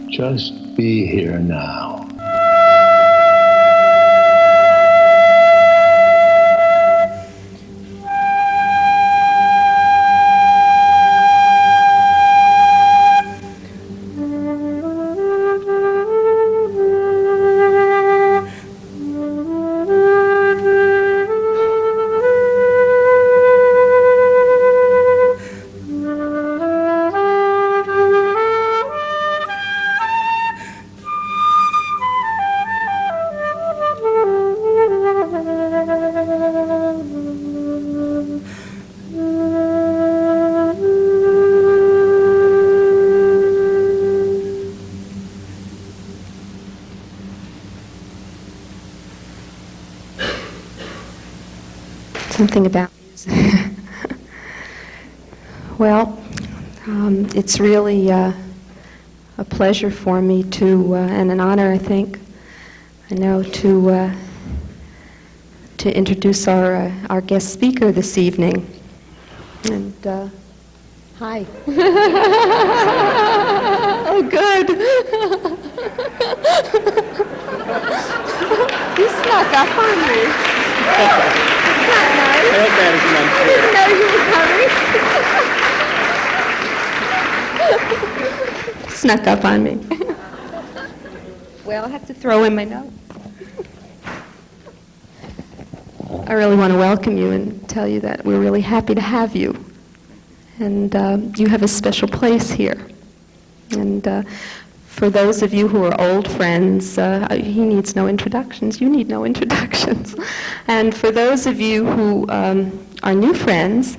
Just be here now. Something about music. Well, it's really a pleasure for me to, and an honor, I think, I know, to introduce our guest speaker this evening. And hi. Oh, good. You snuck up on me. Not nice. I hope that isn't unfair. I didn't know you were coming. Snuck up on me. Well, I'll have to throw in my note. I really want to welcome you and tell you that we're really happy to have you. And you have a special place here. And for those of you who are old friends, he needs no introductions. You need no introductions. And for those of you who are new friends,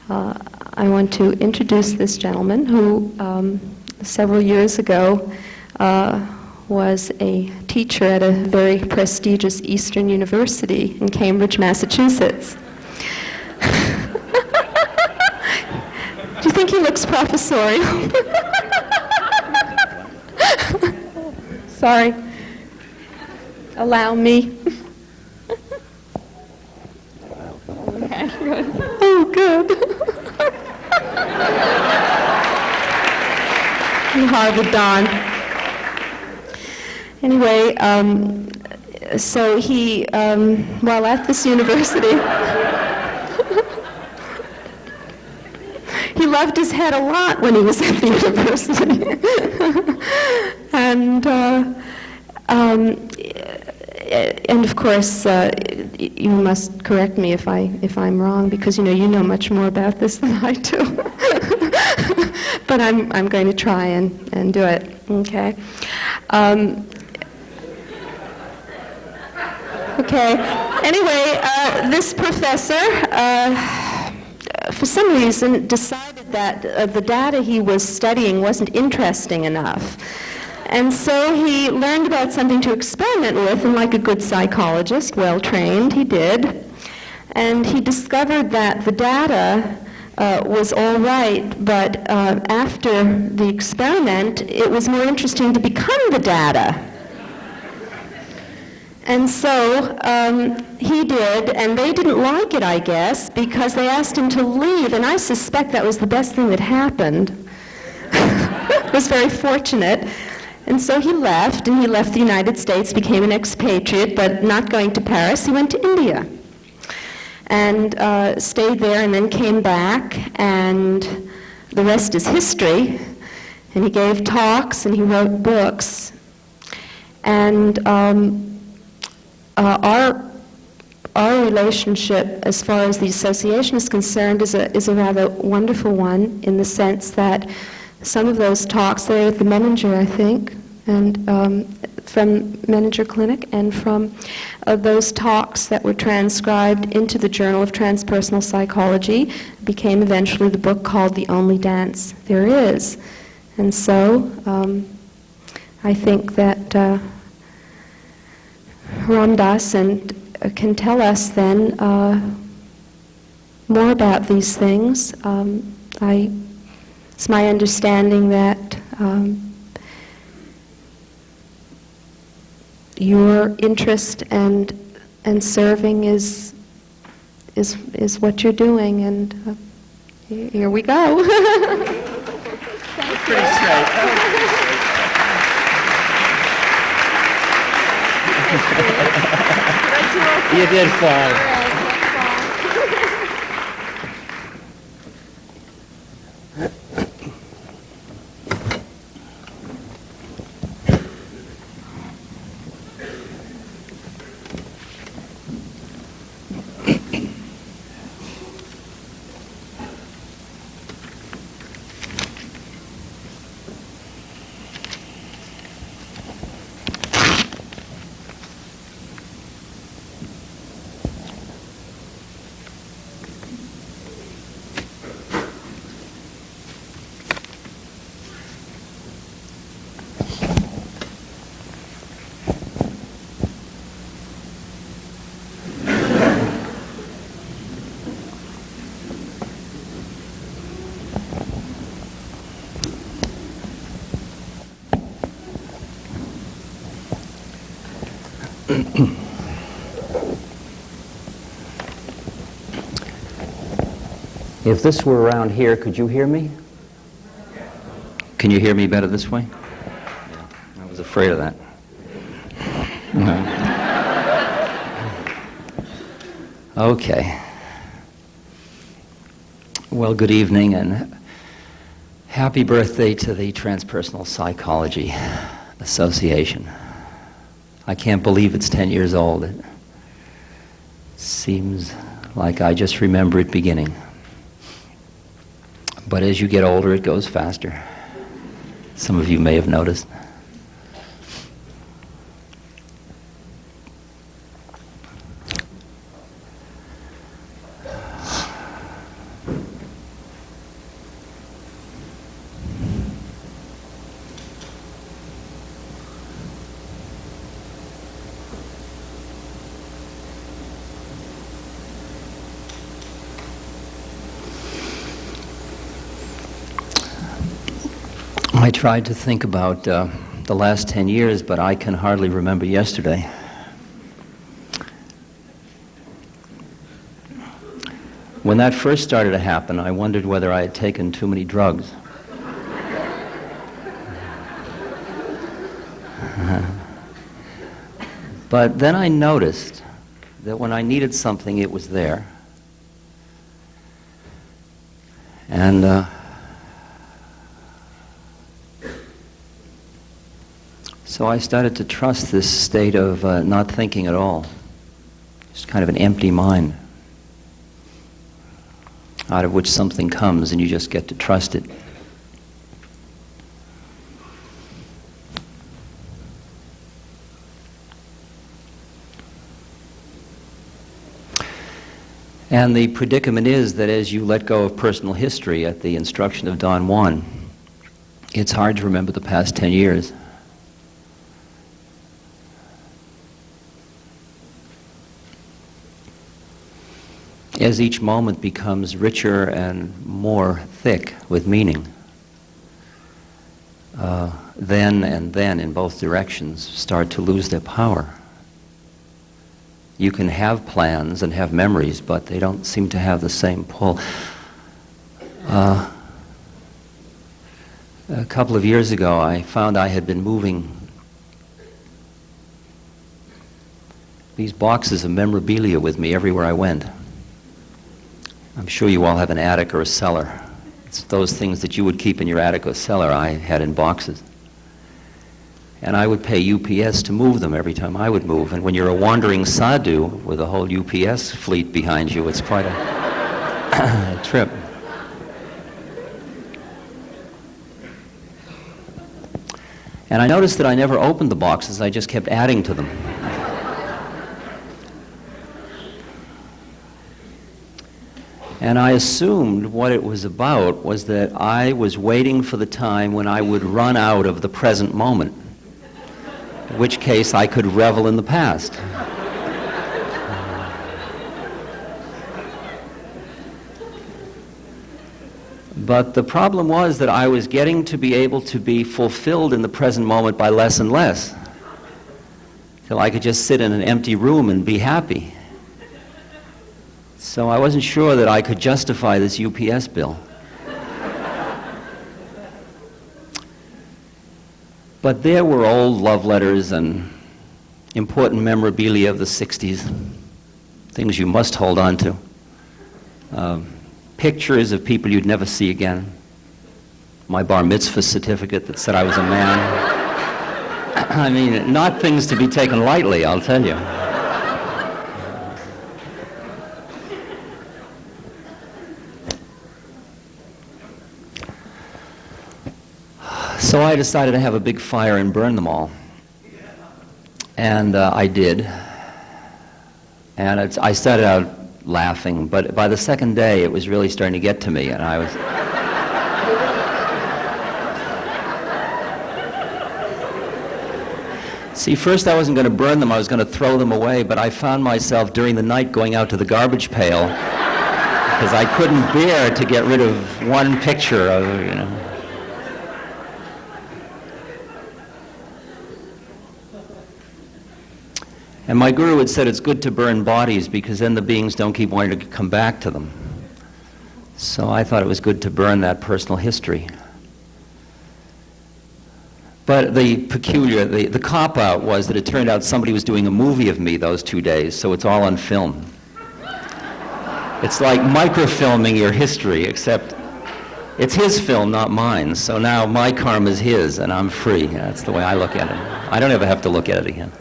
I want to introduce this gentleman who several years ago was a teacher at a very prestigious Eastern University in Cambridge, Massachusetts. Do you think he looks professorial? Sorry. Allow me. Okay, good. Oh, good. Harvard Don. Anyway, so he, while at this university, he loved his head a lot when he was at the university. And of course, you must correct me if I'm wrong, because you know much more about this than I do. But I'm going to try and do it. Okay. Okay. Anyway, this professor, for some reason, decided that the data he was studying wasn't interesting enough. And so he learned about something to experiment with, and like a good psychologist, well-trained, he did. And he discovered that the data was all right, but after the experiment, it was more interesting to become the data. And so he did, and they didn't like it, I guess, because they asked him to leave, and I suspect that was the best thing that happened. It was very fortunate. And so he left, and he left the United States, became an expatriate, but not going to Paris. He went to India and stayed there, and then came back, and the rest is history. And he gave talks, and he wrote books. And our relationship, as far as the association is concerned, is a rather wonderful one, in the sense that some of those talks, they're at the Menninger, I think, and from Menninger Clinic, and from those talks that were transcribed into the Journal of Transpersonal Psychology, became eventually the book called The Only Dance There Is. And so I think that Ram Dass can tell us then more about these things. It's my understanding that your interest and serving is what you're doing, and here we go. Pretty straight. I do okay? You did fine. All right, that's If this were around here, could you hear me? Can you hear me better this way? I was afraid of that. Okay. Well, good evening and happy birthday to the Transpersonal Psychology Association. I can't believe it's 10 years old. It seems like I just remember it beginning. But as you get older, it goes faster. Some of you may have noticed. I tried to think about the last 10 years, but I can hardly remember yesterday. When that first started to happen, I wondered whether I had taken too many drugs. But then I noticed that when I needed something, it was there. And so I started to trust this state of not thinking at all. Just kind of an empty mind, out of which something comes and you just get to trust it. And the predicament is that as you let go of personal history at the instruction of Don Juan, it's hard to remember the past 10 years. As each moment becomes richer and more thick with meaning, then and then in both directions start to lose their power. You can have plans and have memories, but they don't seem to have the same pull. A couple of years ago, I found I had been moving these boxes of memorabilia with me everywhere I went. I'm sure you all have an attic or a cellar. It's those things that you would keep in your attic or cellar I had in boxes. And I would pay UPS to move them every time I would move. And when you're a wandering sadhu with a whole UPS fleet behind you, it's quite a trip. And I noticed that I never opened the boxes, I just kept adding to them. And I assumed what it was about was that I was waiting for the time when I would run out of the present moment, in which case I could revel in the past. But the problem was that I was getting to be able to be fulfilled in the present moment by less and less, till I could just sit in an empty room and be happy. So I wasn't sure that I could justify this UPS bill. But there were old love letters and important memorabilia of the 60s, things you must hold on to. Pictures of people you'd never see again. My bar mitzvah certificate that said I was a man. I mean, not things to be taken lightly, I'll tell you. So I decided to have a big fire and burn them all. And I did. And I started out laughing, but by the second day it was really starting to get to me, and I was... See, first I wasn't going to burn them, I was going to throw them away, but I found myself during the night going out to the garbage pail because I couldn't bear to get rid of one picture of, you know. And my guru had said it's good to burn bodies because then the beings don't keep wanting to come back to them. So I thought it was good to burn that personal history. But the cop-out was that it turned out somebody was doing a movie of me those 2 days, so it's all on film. It's like microfilming your history, except it's his film, not mine. So now my karma is his, and I'm free. That's the way I look at it. I don't ever have to look at it again.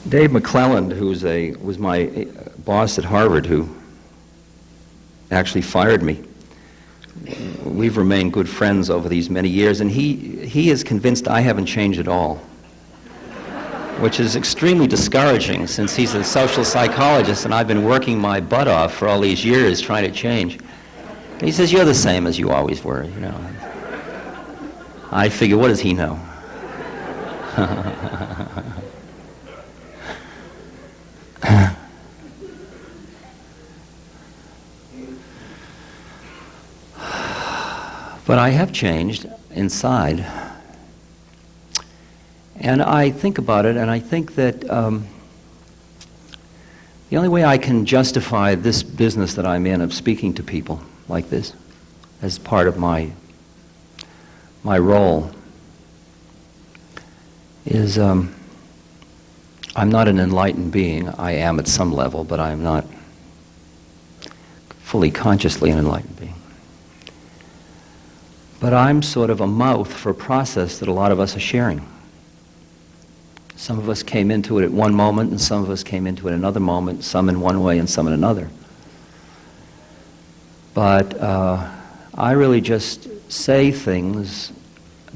Dave McClelland, who was my boss at Harvard, who actually fired me. We've remained good friends over these many years, and he is convinced I haven't changed at all, which is extremely discouraging since he's a social psychologist and I've been working my butt off for all these years trying to change. And he says, "You're the same as you always were, you know." I figure, what does he know? But I have changed inside. And I think about it, and I think that the only way I can justify this business that I'm in of speaking to people like this as part of my role is I'm not an enlightened being. I am at some level, but I am not fully consciously an enlightened being. But I'm sort of a mouth for a process that a lot of us are sharing. Some of us came into it at one moment, and some of us came into it another moment, some in one way and some in another. But I really just say things,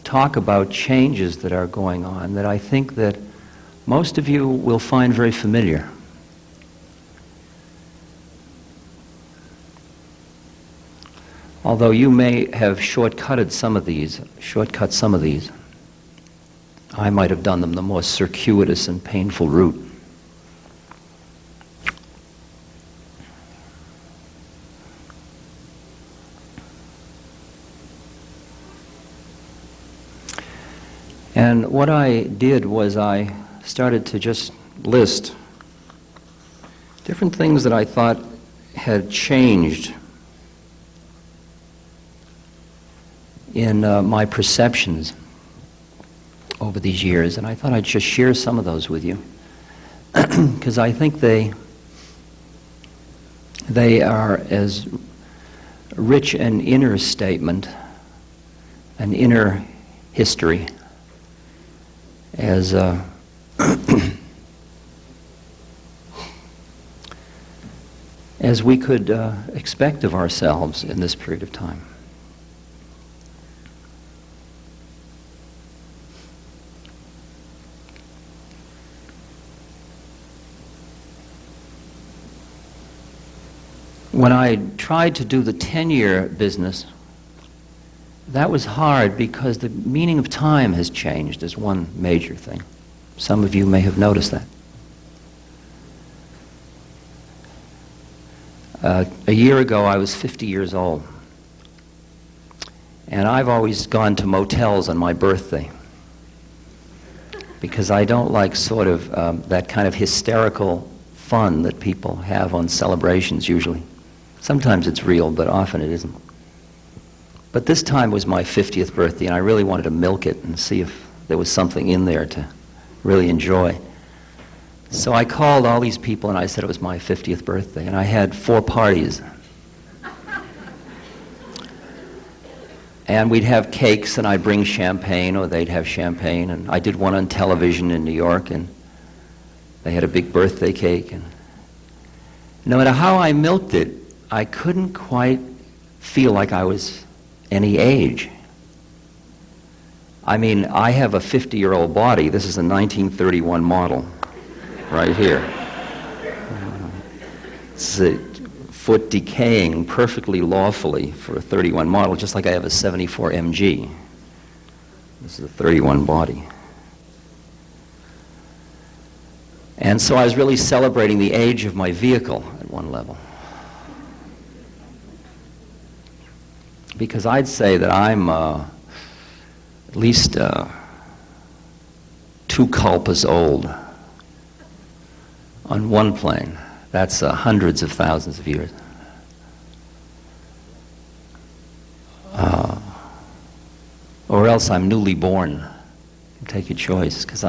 talk about changes that are going on that I think that most of you will find very familiar. Although you may have shortcut some of these, I might have done them the more circuitous and painful route. And what I did was I started to just list different things that I thought had changed in my perceptions over these years, and I thought I'd just share some of those with you because I think they are as rich an inner statement, an inner history, as as we could expect of ourselves in this period of time. When I tried to do the 10-year business, that was hard because the meaning of time has changed as one major thing. Some of you may have noticed that. A year ago, I was 50 years old. And I've always gone to motels on my birthday. because I don't like sort of that kind of hysterical fun that people have on celebrations usually. Sometimes it's real, but often it isn't. But this time was my 50th birthday, and I really wanted to milk it and see if there was something in there to really enjoy. So I called all these people and I said it was my 50th birthday, and I had 4 parties. And we'd have cakes, and I'd bring champagne, or they'd have champagne. And I did one on television in New York, and they had a big birthday cake. And no matter how I milked it, I couldn't quite feel like I was any age. I mean, I have a 50-year-old body. This is a 1931 model right here. It's a foot decaying perfectly lawfully for a 31 model, just like I have a 74 MG. This is a 31 body. And so I was really celebrating the age of my vehicle at one level. Because I'd say that I'm at least 2 kalpas old on one plane. That's hundreds of thousands of years. Or else I'm newly born. Take your choice, because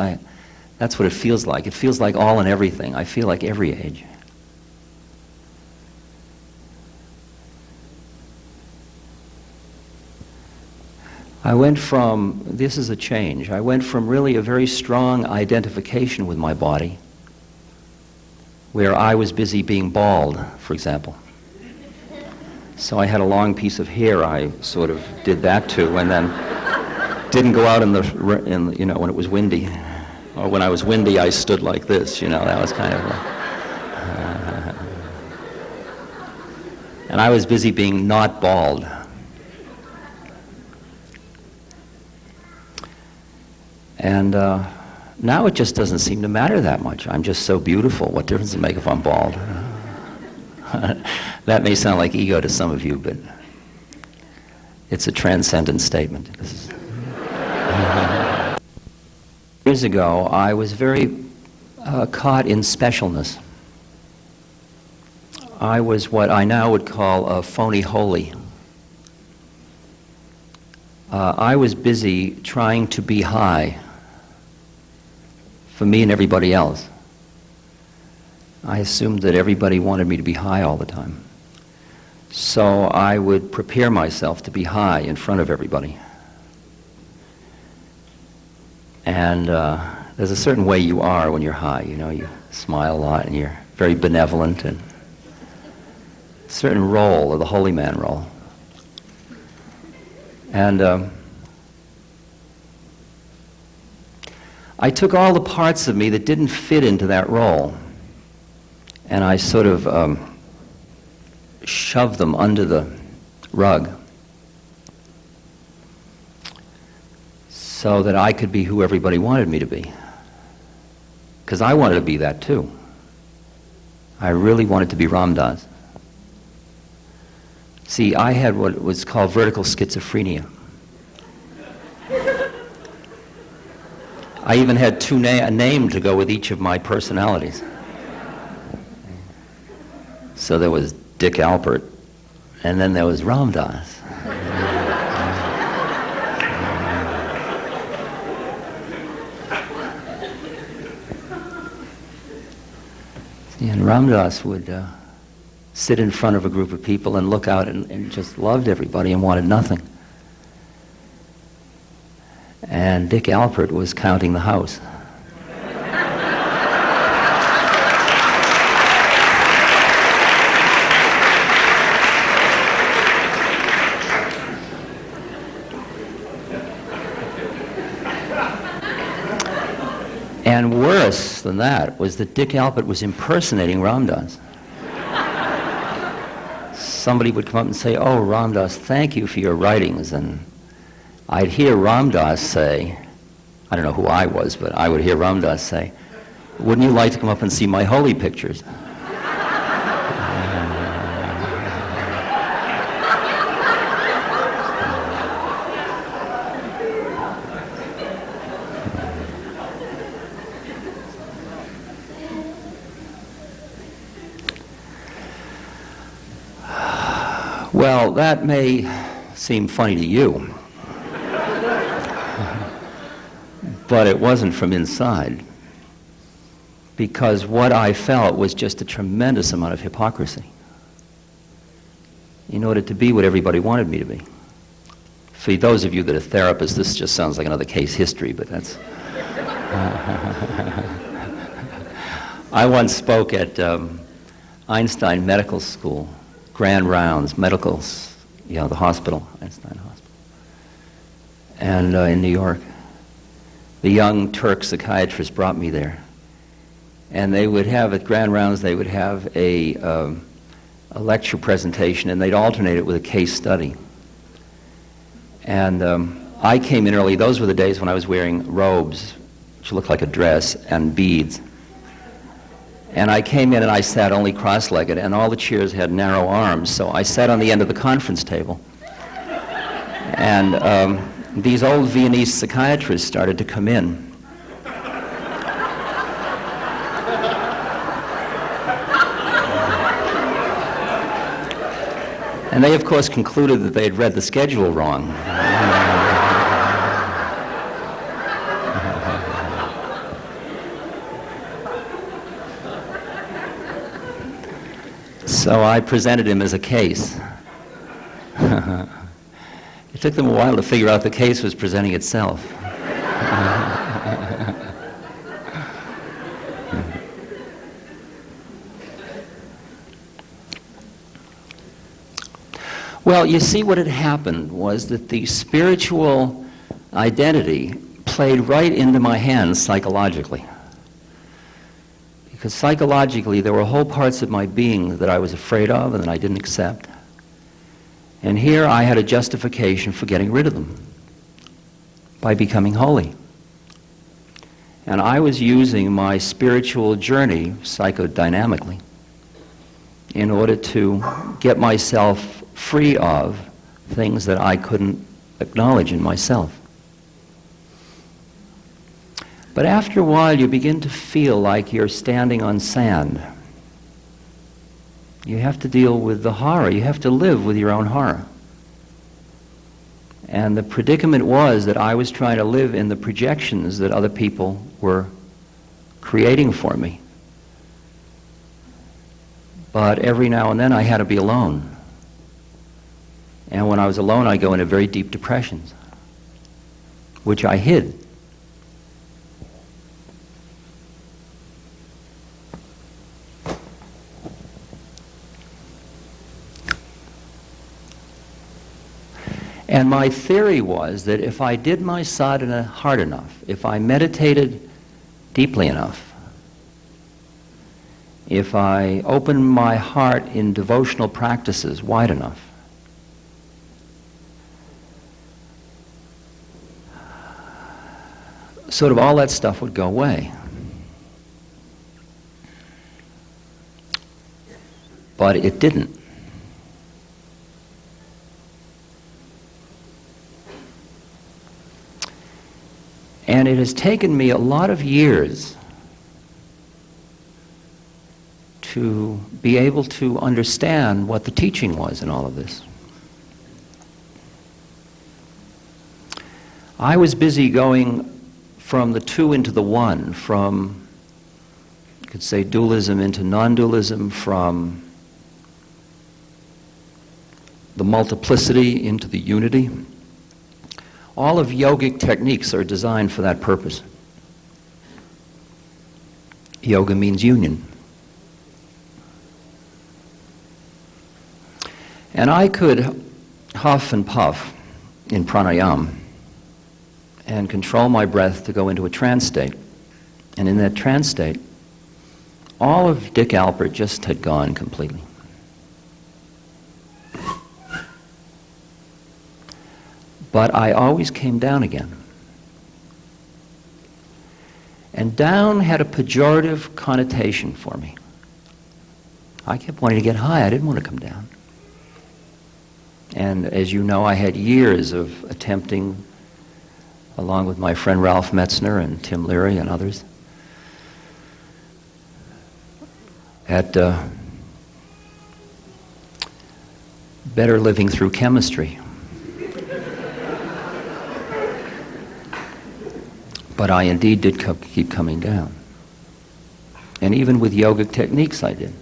that's what it feels like. It feels like all and everything. I feel like every age. I went from, this is a change, I went from really a very strong identification with my body, where I was busy being bald, for example. So I had a long piece of hair I sort of did that too, and then didn't go out in the you know, when it was windy. Or when I was windy, I stood like this, you know, that was kind of and I was busy being not bald. And now it just doesn't seem to matter that much. I'm just so beautiful. What difference does it make if I'm bald? That may sound like ego to some of you, but it's a transcendent statement. Years ago, I was very caught in specialness. I was what I now would call a phony holy. I was busy trying to be high for me and everybody else. I assumed that everybody wanted me to be high all the time. So I would prepare myself to be high in front of everybody. And there's a certain way you are when you're high, you know, you smile a lot and you're very benevolent, and a certain role, or the holy man role. And I took all the parts of me that didn't fit into that role, and I sort of shoved them under the rug so that I could be who everybody wanted me to be. Because I wanted to be that too. I really wanted to be Ram Dass. See, I had what was called vertical schizophrenia. I even had a name to go with each of my personalities. So there was Dick Alpert, and then there was Ram Dass. And Ram Dass would sit in front of a group of people and look out and just loved everybody and wanted nothing. And Dick Alpert was counting the house. And worse than that was that Dick Alpert was impersonating Ram Dass. Somebody would come up and say, "Oh, Ram Dass, thank you for your writings." And I'd hear Ram Dass say, I don't know who I was, but I would hear Ram Dass say, "Wouldn't you like to come up and see my holy pictures?" Well, that may seem funny to you, but it wasn't from inside, because what I felt was just a tremendous amount of hypocrisy in order to be what everybody wanted me to be. For those of you that are therapists, this just sounds like another case history, but that's... I once spoke at Einstein Medical School, Grand Rounds, medicals, the hospital, Einstein Hospital, and in New York. The young Turk psychiatrist brought me there. And they would have, at Grand Rounds, they would have a lecture presentation, and they'd alternate it with a case study. And I came in early. Those were the days when I was wearing robes, which looked like a dress, and beads. And I came in and I sat only cross-legged, and all the chairs had narrow arms, so I sat on the end of the conference table. And these old Viennese psychiatrists started to come in. And they, of course, concluded that they had read the schedule wrong. So I presented him as a case. It took them a while to figure out the case was presenting itself. Well, you see, what had happened was that the spiritual identity played right into my hands psychologically. Because psychologically, there were whole parts of my being that I was afraid of and that I didn't accept. And here I had a justification for getting rid of them by becoming holy. And I was using my spiritual journey psychodynamically in order to get myself free of things that I couldn't acknowledge in myself. But after a while, you begin to feel like you're standing on sand. You have to deal with the horror. You have to live with your own horror. And the predicament was that I was trying to live in the projections that other people were creating for me. But every now and then I had to be alone. And when I was alone, I'd go into very deep depressions, which I hid. And my theory was that if I did my sadhana hard enough, if I meditated deeply enough, if I opened my heart in devotional practices wide enough, sort of all that stuff would go away. But it didn't. And it has taken me a lot of years to be able to understand what the teaching was in all of this. I was busy going from the two into the one, from, you could say, dualism into non-dualism, from the multiplicity into the unity. All of yogic techniques are designed for that purpose. Yoga means union. And I could huff and puff in pranayama and control my breath to go into a trance state. And in that trance state, all of Dick Alpert just had gone completely. But I always came down again. And down had a pejorative connotation for me. I kept wanting to get high. I didn't want to come down. And as you know, I had years of attempting, along with my friend Ralph Metzner and Tim Leary and others, at better living through chemistry. But I indeed did keep coming down. And even with yogic techniques I did.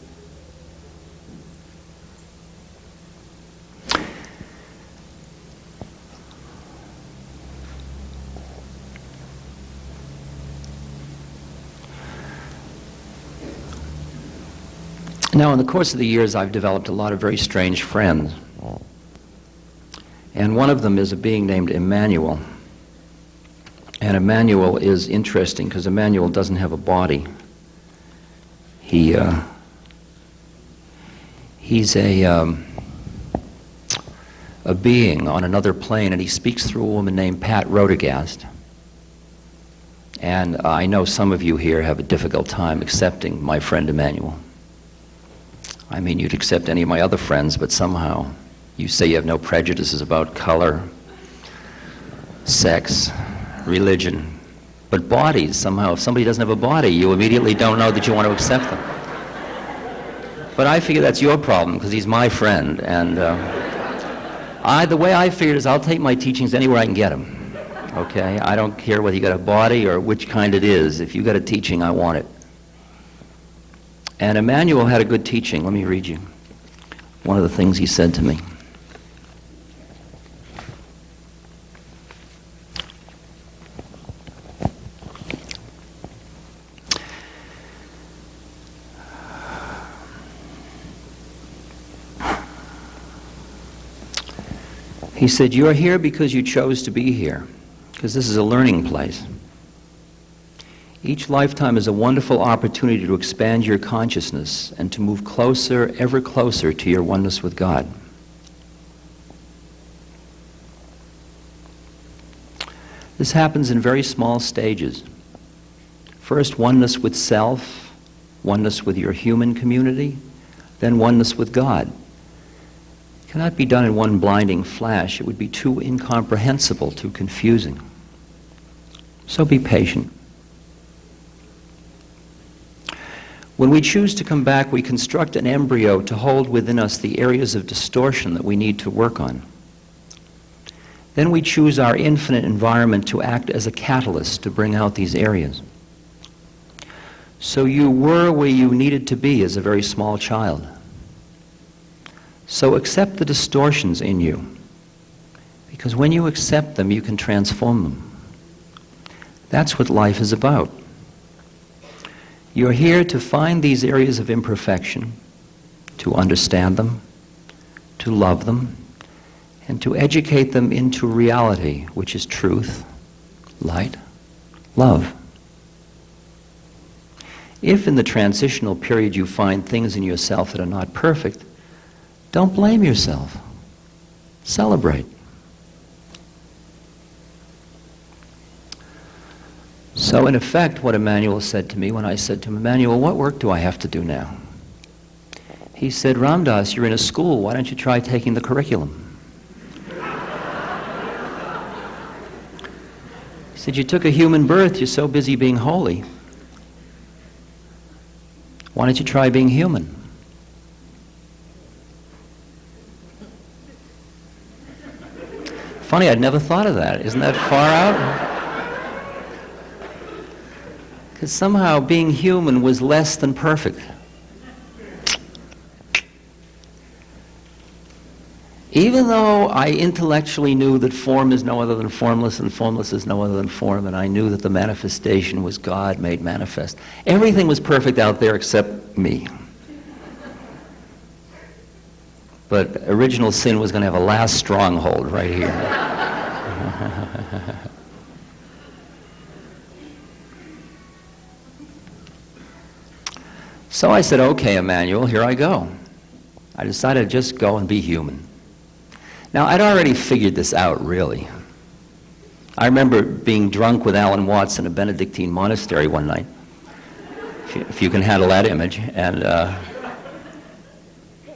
Now, in the course of the years, I've developed a lot of very strange friends. And one of them is a being named Emmanuel. And Emmanuel is interesting because Emmanuel doesn't have a body. He's a being on another plane, and he speaks through a woman named Pat Rodegast. And I know some of you here have a difficult time accepting my friend Emmanuel. I mean, you'd accept any of my other friends, but somehow you say you have no prejudices about color, sex, religion. But bodies, somehow, if somebody doesn't have a body, you immediately don't know that you want to accept them. But I figure that's your problem, because he's my friend. And the way I figured is I'll take my teachings anywhere I can get them. Okay? I don't care whether you got a body or which kind it is. If you got a teaching, I want it. And Emmanuel had a good teaching. Let me read you one of the things he said to me. He said, "You are here because you chose to be here, because this is a learning place. Each lifetime is a wonderful opportunity to expand your consciousness and to move closer, ever closer to your oneness with God. This happens in very small stages. First, oneness with self, oneness with your human community, then oneness with God. It cannot be done in one blinding flash. It would be too incomprehensible, too confusing. So be patient. When we choose to come back, we construct an embryo to hold within us the areas of distortion that we need to work on. Then we choose our infinite environment to act as a catalyst to bring out these areas. So you were where you needed to be as a very small child. So accept the distortions in you, because when you accept them, you can transform them. That's what life is about. You're here to find these areas of imperfection, to understand them, to love them, and to educate them into reality, which is truth, light, love. If in the transitional period you find things in yourself that are not perfect, don't blame yourself. Celebrate. So in effect, what Emmanuel said to me when I said to him, "Emmanuel, what work do I have to do now?" He said, "Ramdas, you're in a school. Why don't you try taking the curriculum?" He said, "You took a human birth. You're so busy being holy. Why don't you try being human?" Funny, I'd never thought of that. Isn't that far out? Because somehow being human was less than perfect. Even though I intellectually knew that form is no other than formless and formless is no other than form, and I knew that the manifestation was God made manifest. Everything was perfect out there except me. But original sin was going to have a last stronghold right here. So I said, "Okay, Emmanuel, here I go." I decided to just go and be human. Now, I'd already figured this out, really. I remember being drunk with Alan Watts in a Benedictine monastery one night, if you can handle that image, and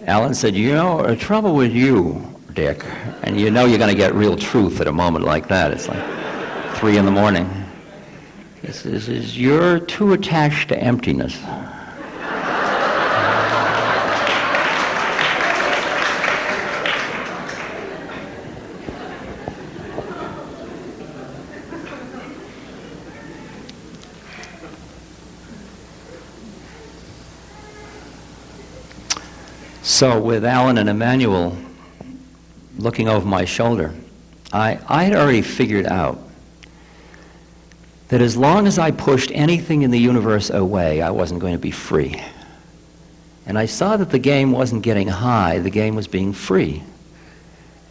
Alan said, "You know, the trouble with you, Dick," and you know you're going to get real truth at a moment like that. It's like 3 in the morning. He says, "You're too attached to emptiness." So with Alan and Emmanuel looking over my shoulder, I had already figured out that as long as I pushed anything in the universe away, I wasn't going to be free. And I saw that the game wasn't getting high, the game was being free.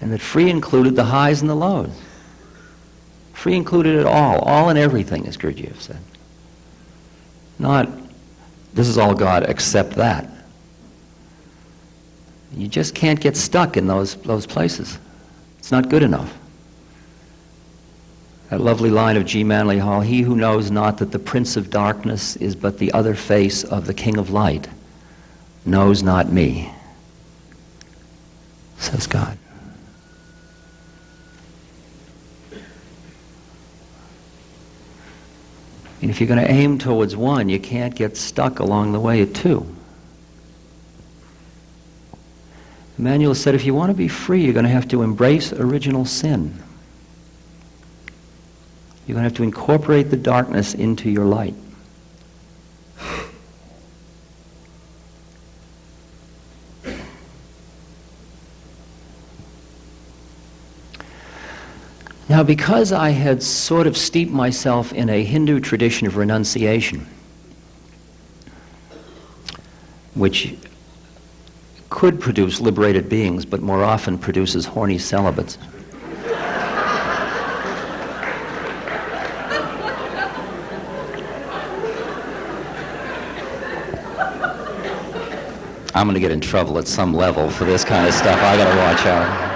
And that free included the highs and the lows. Free included it all and everything, as Gurdjieff said. Not, this is all God except that. You just can't get stuck in those places. It's not good enough. That lovely line of G. Manly Hall, he who knows not that the Prince of Darkness is but the other face of the King of Light, knows not me, says God. And if you're going to aim towards one, you can't get stuck along the way at two. Emmanuel said, if you want to be free, you're going to have to embrace original sin. You're going to have to incorporate the darkness into your light. Now, because I had sort of steeped myself in a Hindu tradition of renunciation, which could produce liberated beings, but more often produces horny celibates. I'm going to get in trouble at some level for this kind of stuff. I got to watch out.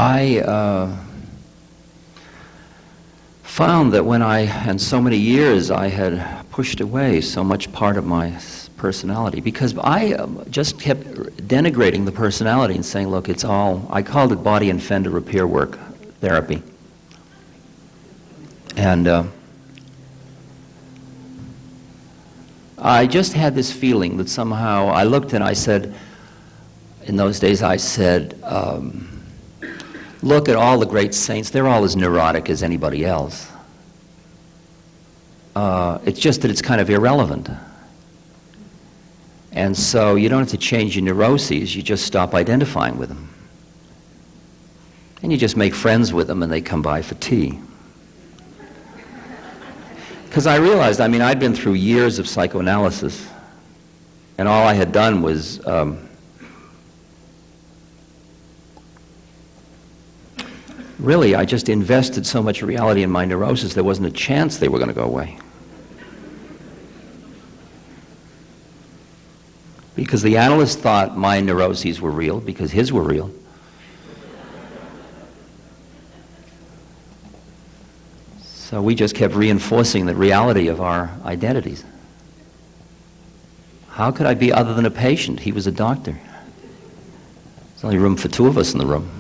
I found that when and so many years I had pushed away so much part of my personality, because I just kept denigrating the personality and saying, look, it's all, I called it body and fender repair work therapy. And I just had this feeling that somehow, I looked and I said, in those days I said, look at all the great saints, they're all as neurotic as anybody else. It's just that it's kind of irrelevant. And so you don't have to change your neuroses, you just stop identifying with them. And you just make friends with them and they come by for tea. Because I realized, I'd been through years of psychoanalysis, and all I had done was really, I just invested so much reality in my neurosis, there wasn't a chance they were going to go away. Because the analyst thought my neuroses were real, because his were real. So we just kept reinforcing the reality of our identities. How could I be other than a patient? He was a doctor. There's only room for two of us in the room.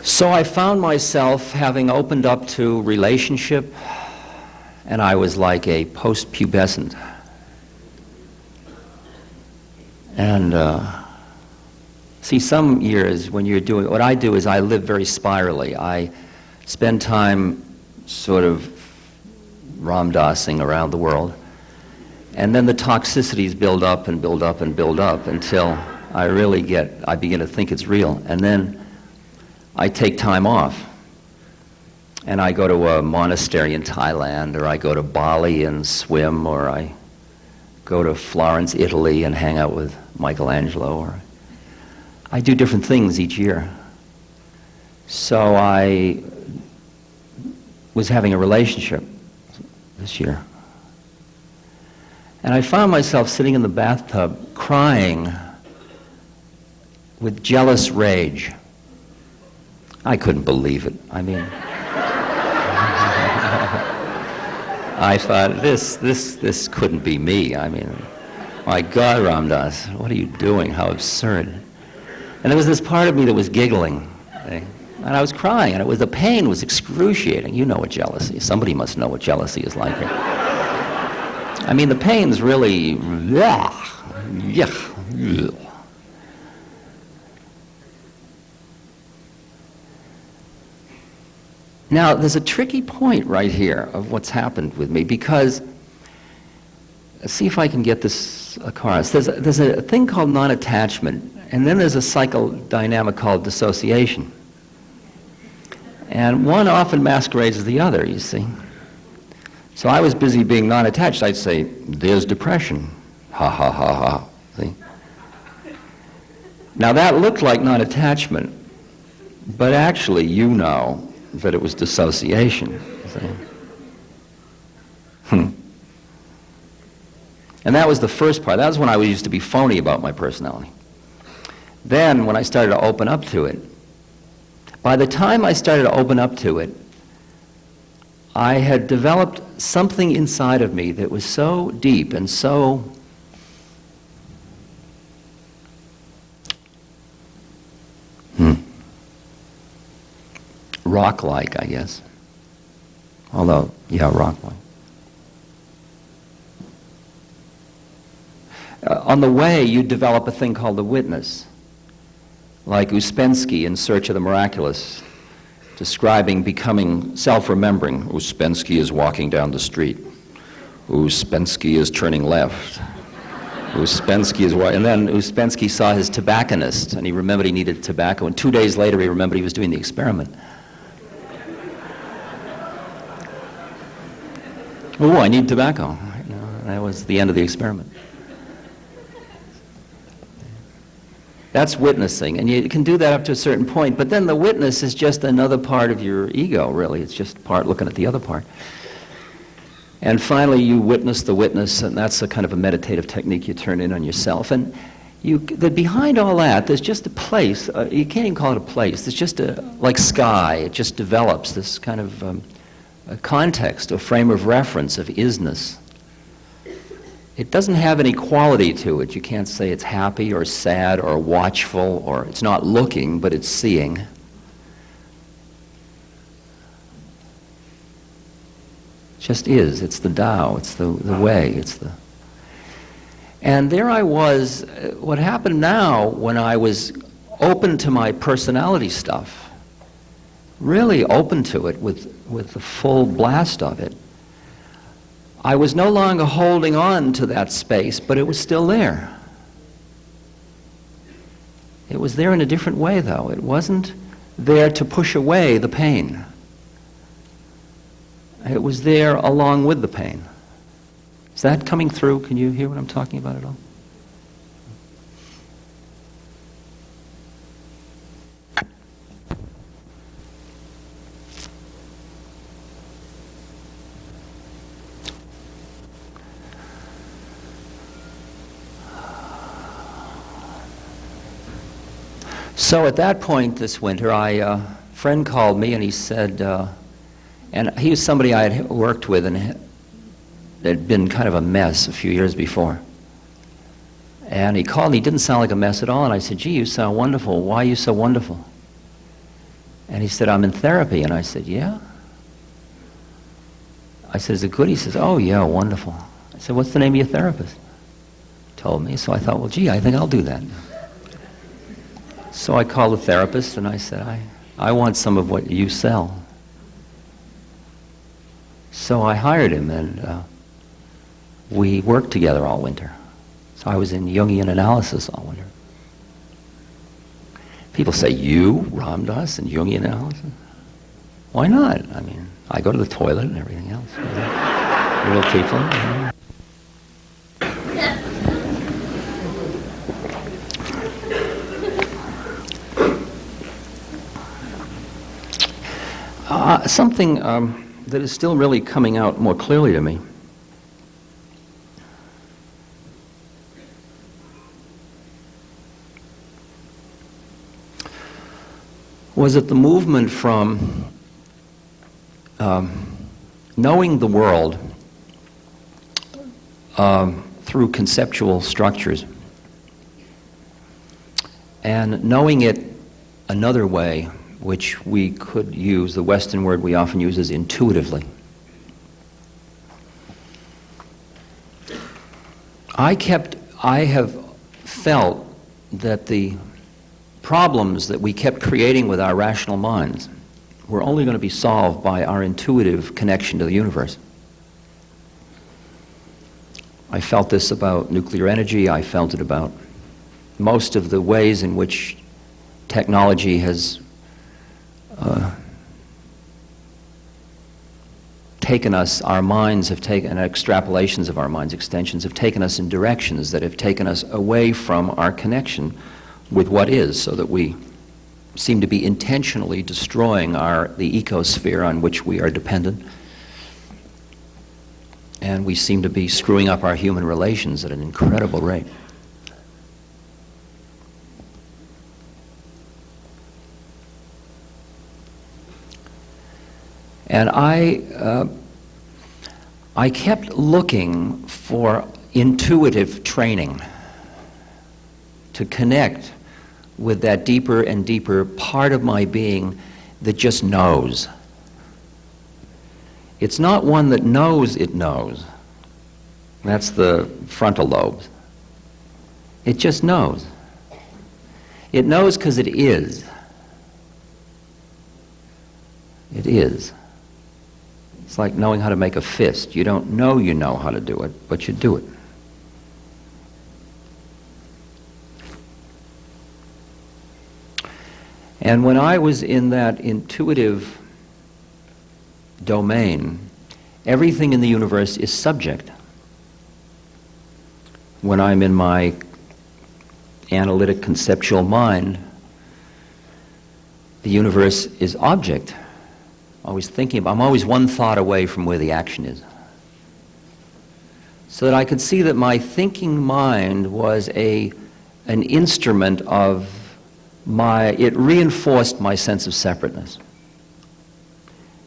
So I found myself having opened up to relationship, and I was like a post-pubescent. And see, some years when you're doing, what I do is I live very spirally. I spend time sort of ram-dassing around the world, and then the toxicities build up and build up and build up until I begin to think it's real. And then I take time off, and I go to a monastery in Thailand, or I go to Bali and swim, or I go to Florence, Italy, and hang out with Michelangelo, or I do different things each year. So I was having a relationship this year, and I found myself sitting in the bathtub crying with jealous rage. I couldn't believe it. I thought, this couldn't be me. I mean, my God, Ram Dass, what are you doing? How absurd. And there was this part of me that was giggling. Okay? And I was crying, and the pain was excruciating. You know what jealousy is. Somebody must know what jealousy is like. I mean, the pain's really... Now, there's a tricky point right here of what's happened with me, because, see if I can get this across. There's a thing called non-attachment, and then there's a psychodynamic called dissociation. And one often masquerades as the other, you see. So I was busy being non-attached. I'd say, there's depression. Ha, ha, ha, ha. See? Now, that looked like non-attachment, but actually, you know that it was dissociation. And that was the first part. That was when I used to be phony about my personality. Then, when I started to open up to it, by the time I started to open up to it, I had developed something inside of me that was so deep and so rock-like, I guess. Although, yeah, rock-like. On the way, you develop a thing called the witness, like Ouspensky in Search of the Miraculous, describing becoming self-remembering. Ouspensky is walking down the street. Ouspensky is turning left. Ouspensky is and then Ouspensky saw his tobacconist, and he remembered he needed tobacco, and 2 days later he remembered he was doing the experiment. Oh, I need tobacco. You know, that was the end of the experiment. That's witnessing, and you can do that up to a certain point, but then the witness is just another part of your ego, really. It's just part looking at the other part. And finally, you witness the witness, and that's a kind of a meditative technique you turn in on yourself. And behind all that, there's just a place. You can't even call it a place. It's just like sky. It just develops this kind of a context, a frame of reference of isness. It doesn't have any quality to it. You can't say it's happy or sad or watchful, or it's not looking, but it's seeing. It just is. It's the Tao. It's the way. And there I was. What happened now when I was open to my personality stuff, really open to it with the full blast of it, I was no longer holding on to that space, but it was still there. It was there in a different way, though. It wasn't there to push away the pain. It was there along with the pain. Is that coming through? Can you hear what I'm talking about at all? So at that point this winter, a friend called me and he said, and he was somebody I had worked with and had been kind of a mess a few years before. And he called and he didn't sound like a mess at all, and I said, gee, you sound wonderful. Why are you so wonderful? And he said, I'm in therapy. And I said, yeah? I said, is it good? He says, oh yeah, wonderful. I said, what's the name of your therapist? He told me, so I thought, well gee, I think I'll do that. So I called the therapist and I said, I want some of what you sell. So I hired him, and we worked together all winter. So I was in Jungian analysis all winter. People say, you, Ram Dass, in Jungian analysis? Why not? I mean, I go to the toilet and everything else. Real people. You know. Something that is still really coming out more clearly to me was that the movement from knowing the world through conceptual structures. And knowing it another way, which we could use, the Western word we often use is intuitively. I have felt that the problems that we kept creating with our rational minds were only going to be solved by our intuitive connection to the universe. I felt this about nuclear energy. I felt it about most of the ways in which technology has taken us, our minds have taken, extrapolations of our minds, extensions, have taken us in directions that have taken us away from our connection with what is, so that we seem to be intentionally destroying the ecosphere on which we are dependent. And we seem to be screwing up our human relations at an incredible rate. And I kept looking for intuitive training to connect with that deeper and deeper part of my being that just knows. It's not one that knows it knows. That's the frontal lobes. It just knows. It knows because it is. It is. It's like knowing how to make a fist. You don't know you know how to do it, but you do it. And when I was in that intuitive domain, everything in the universe is subject. When I'm in my analytic conceptual mind, the universe is object. Always thinking about, I'm always one thought away from where the action is. So that I could see that my thinking mind was an instrument of it reinforced my sense of separateness.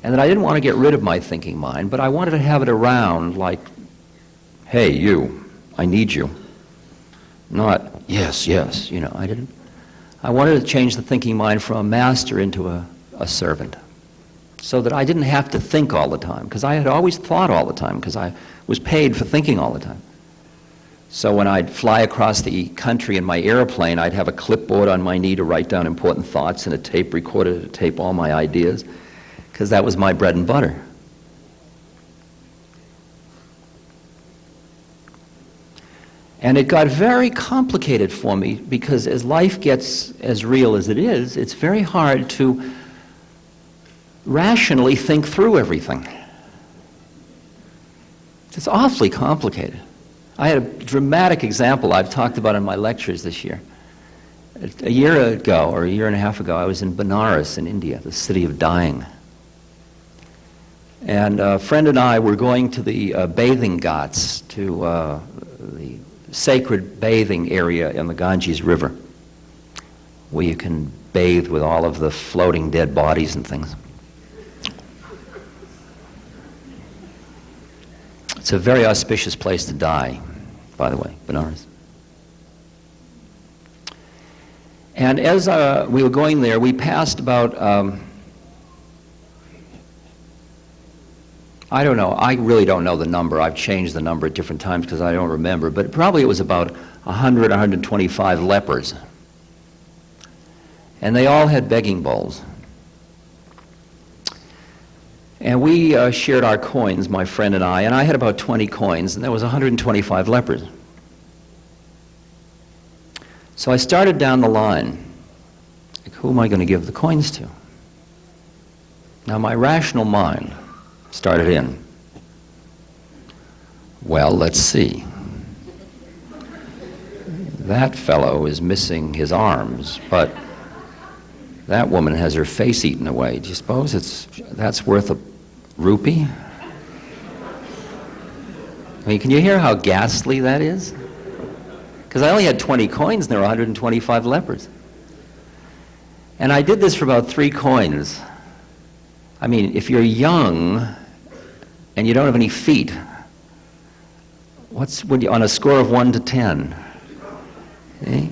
And that I didn't want to get rid of my thinking mind, but I wanted to have it around like, hey, you, I need you. Not, yes, yes, I didn't. I wanted to change the thinking mind from a master into a servant, so that I didn't have to think all the time, because I had always thought all the time, because I was paid for thinking all the time. So when I'd fly across the country in my airplane, I'd have a clipboard on my knee to write down important thoughts and a tape recorder to tape all my ideas, because that was my bread and butter. And it got very complicated for me, because as life gets as real as it is, it's very hard to rationally think through everything. It's awfully complicated. I had a dramatic example I've talked about in my lectures this year. A year ago, or a year and a half ago, I was in Benares in India, the city of dying. And a friend and I were going to the bathing ghats, to the sacred bathing area in the Ganges River, where you can bathe with all of the floating dead bodies and things. It's a very auspicious place to die, by the way, Benares. And as we were going there, we passed about, I don't know, I really don't know the number. I've changed the number at different times because I don't remember, but probably it was about 100, 125 lepers. And they all had begging bowls. And we shared our coins, my friend and I had about 20 coins, and there was 125 lepers. So I started down the line. Like, who am I going to give the coins to? Now my rational mind started in. Well, let's see. That fellow is missing his arms, but that woman has her face eaten away. Do you suppose that's worth a rupee? I mean, can you hear how ghastly that is? Because I only had 20 coins and there were 125 lepers. And I did this for about 3 coins. I mean, if you're young and you don't have any feet, on a score of 1 to 10? Okay.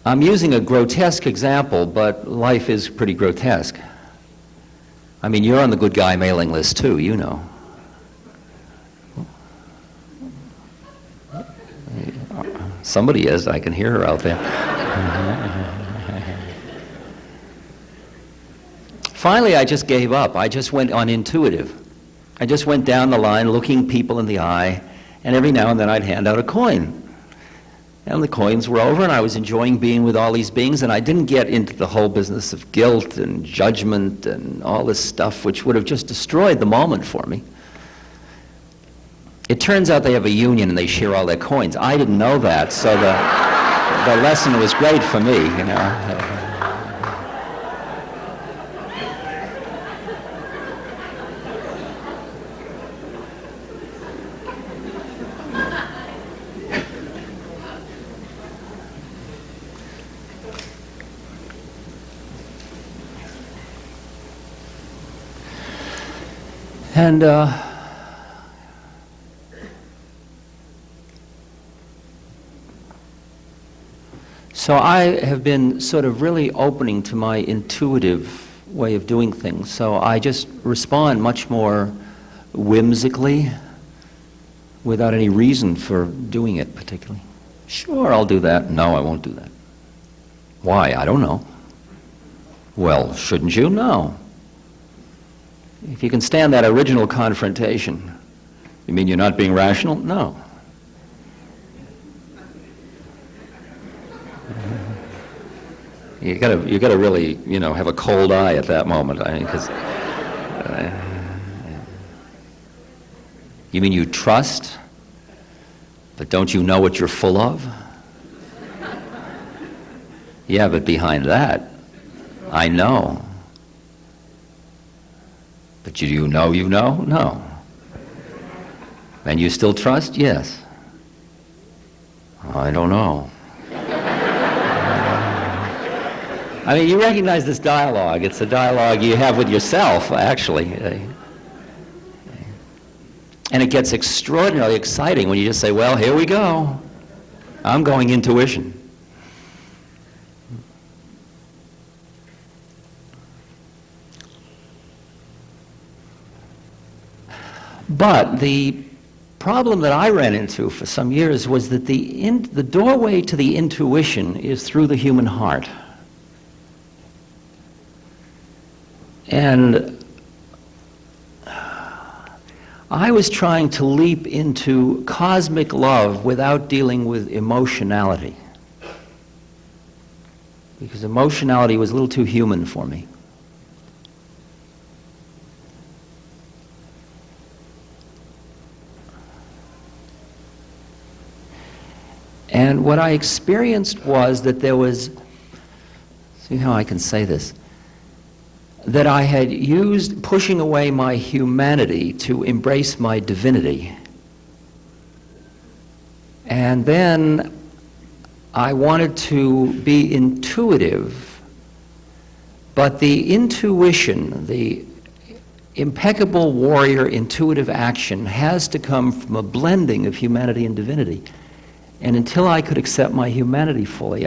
I'm using a grotesque example, but life is pretty grotesque. I mean, you're on the good guy mailing list too, you know. Somebody is. I can hear her out there. Finally, I just gave up. I just went on intuitive. I just went down the line looking people in the eye, and every now and then I'd hand out a coin. And the coins were over, and I was enjoying being with all these beings, and I didn't get into the whole business of guilt and judgment and all this stuff, which would have just destroyed the moment for me. It turns out they have a union and they share all their coins. I didn't know that, so the lesson was great for me, you know. And so I have been sort of really opening to my intuitive way of doing things. So I just respond much more whimsically without any reason for doing it particularly. Sure, I'll do that. No, I won't do that. Why? I don't know. Well, shouldn't you? No. If you can stand that original confrontation, you mean you're not being rational? No. You gotta really, you know, have a cold eye at that moment. I mean, 'cause, you mean you trust, but don't you know what you're full of? Yeah, but behind that, I know. But do you know you know? No. And you still trust? Yes. I don't know. I mean, you recognize this dialogue. It's a dialogue you have with yourself, actually. And it gets extraordinarily exciting when you just say, well, here we go. I'm going intuition. But the problem that I ran into for some years was that the doorway to the intuition is through the human heart. And I was trying to leap into cosmic love without dealing with emotionality, because emotionality was a little too human for me. And what I experienced was that there was, see how I can say this, that I had used pushing away my humanity to embrace my divinity. And then I wanted to be intuitive, but the intuition, the impeccable warrior intuitive action has to come from a blending of humanity and divinity. And until I could accept my humanity fully,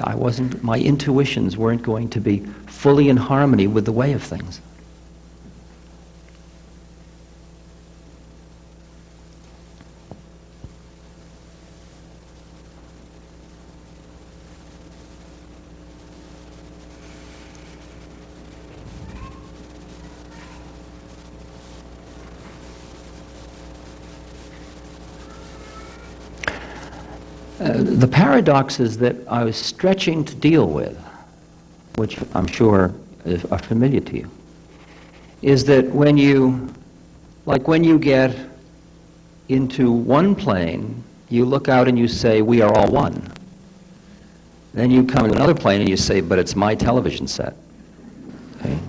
my intuitions weren't going to be fully in harmony with the way of things. The paradoxes that I was stretching to deal with, which I'm sure are familiar to you, is that when you get into one plane, you look out and you say, we are all one. Then you come to another plane and you say, but it's my television set. Okay?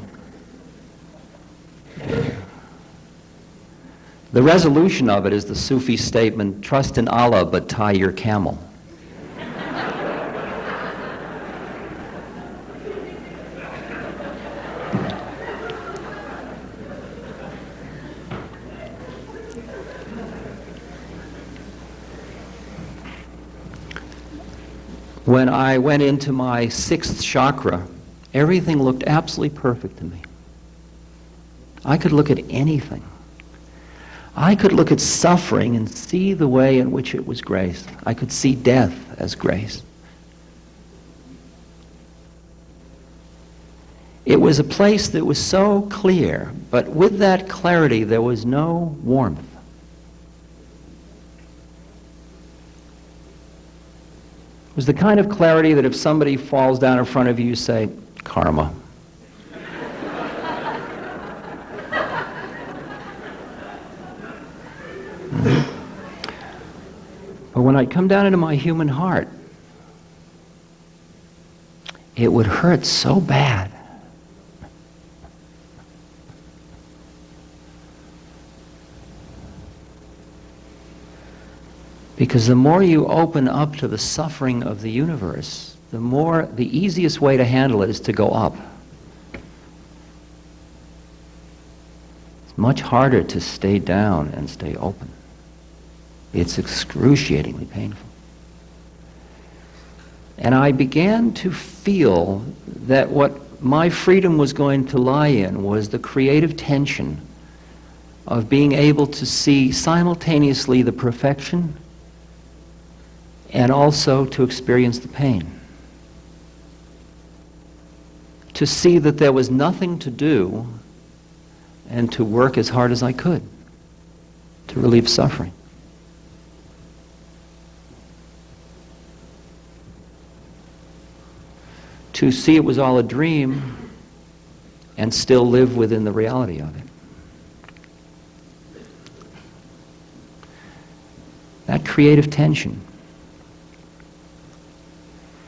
The resolution of it is the Sufi statement, trust in Allah but tie your camel. When I went into my sixth chakra, everything looked absolutely perfect to me. I could look at anything. I could look at suffering and see the way in which it was grace. I could see death as grace. It was a place that was so clear, but with that clarity there was no warmth. It was the kind of clarity that if somebody falls down in front of you, you say, karma. But when I'd come down into my human heart, it would hurt so bad. Because the more you open up to the suffering of the universe, the easiest way to handle it is to go up. It's much harder to stay down and stay open. It's excruciatingly painful. And I began to feel that what my freedom was going to lie in was the creative tension of being able to see simultaneously the perfection and also to experience the pain. To see that there was nothing to do and to work as hard as I could to relieve suffering. To see it was all a dream and still live within the reality of it. That creative tension.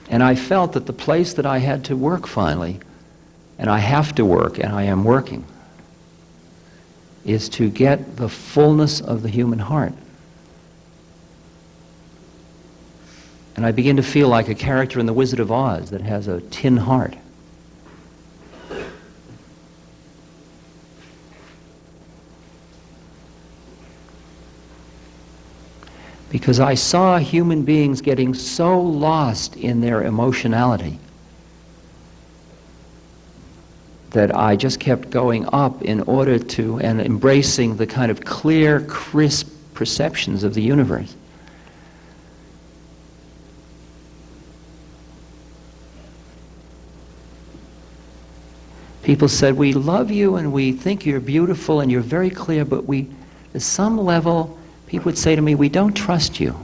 And I felt that the place that I had to work finally, and I have to work, and I am working, is to get the fullness of the human heart. And I begin to feel like a character in The Wizard of Oz that has a tin heart. Because I saw human beings getting so lost in their emotionality that I just kept going up in order to, and embracing the kind of clear, crisp perceptions of the universe. People said, we love you and we think you're beautiful and you're very clear, but at some level, people would say to me, we don't trust you.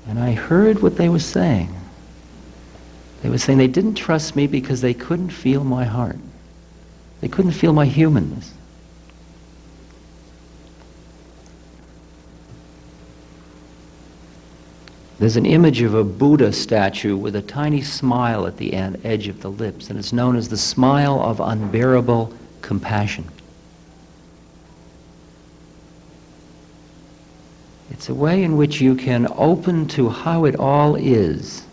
And I heard what they were saying. They were saying they didn't trust me because they couldn't feel my heart. They couldn't feel my humanness. There's an image of a Buddha statue with a tiny smile at the edge of the lips, and it's known as the smile of unbearable compassion. It's a way in which you can open to how it all is,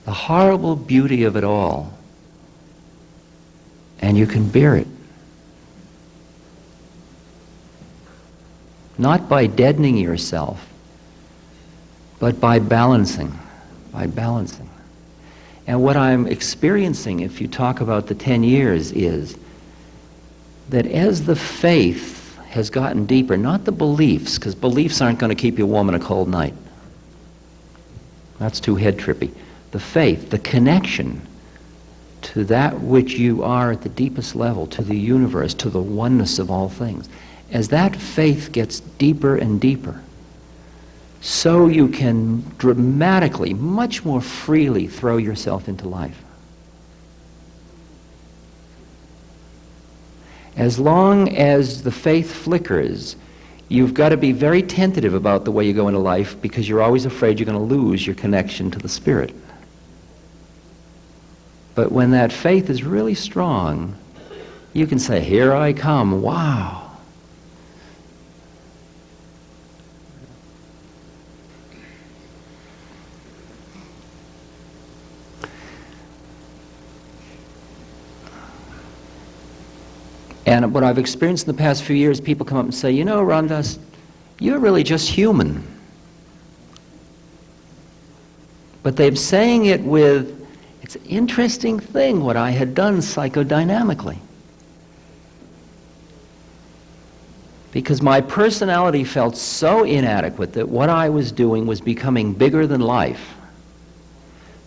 the horrible beauty of it all, and you can bear it. Not by deadening yourself, but by balancing, And what I'm experiencing, if you talk about the 10 years, is that as the faith has gotten deeper, not the beliefs, because beliefs aren't going to keep you warm on a cold night. That's too head trippy. The faith, the connection to that which you are at the deepest level, to the universe, to the oneness of all things. As that faith gets deeper and deeper, so you can dramatically, much more freely throw yourself into life. As long as the faith flickers, you've got to be very tentative about the way you go into life because you're always afraid you're going to lose your connection to the Spirit. But when that faith is really strong, you can say, here I come, wow. And what I've experienced in the past few years, people come up and say, you know, Ramdas, you're really just human. But they're saying it with, it's an interesting thing what I had done psychodynamically. Because my personality felt so inadequate that what I was doing was becoming bigger than life.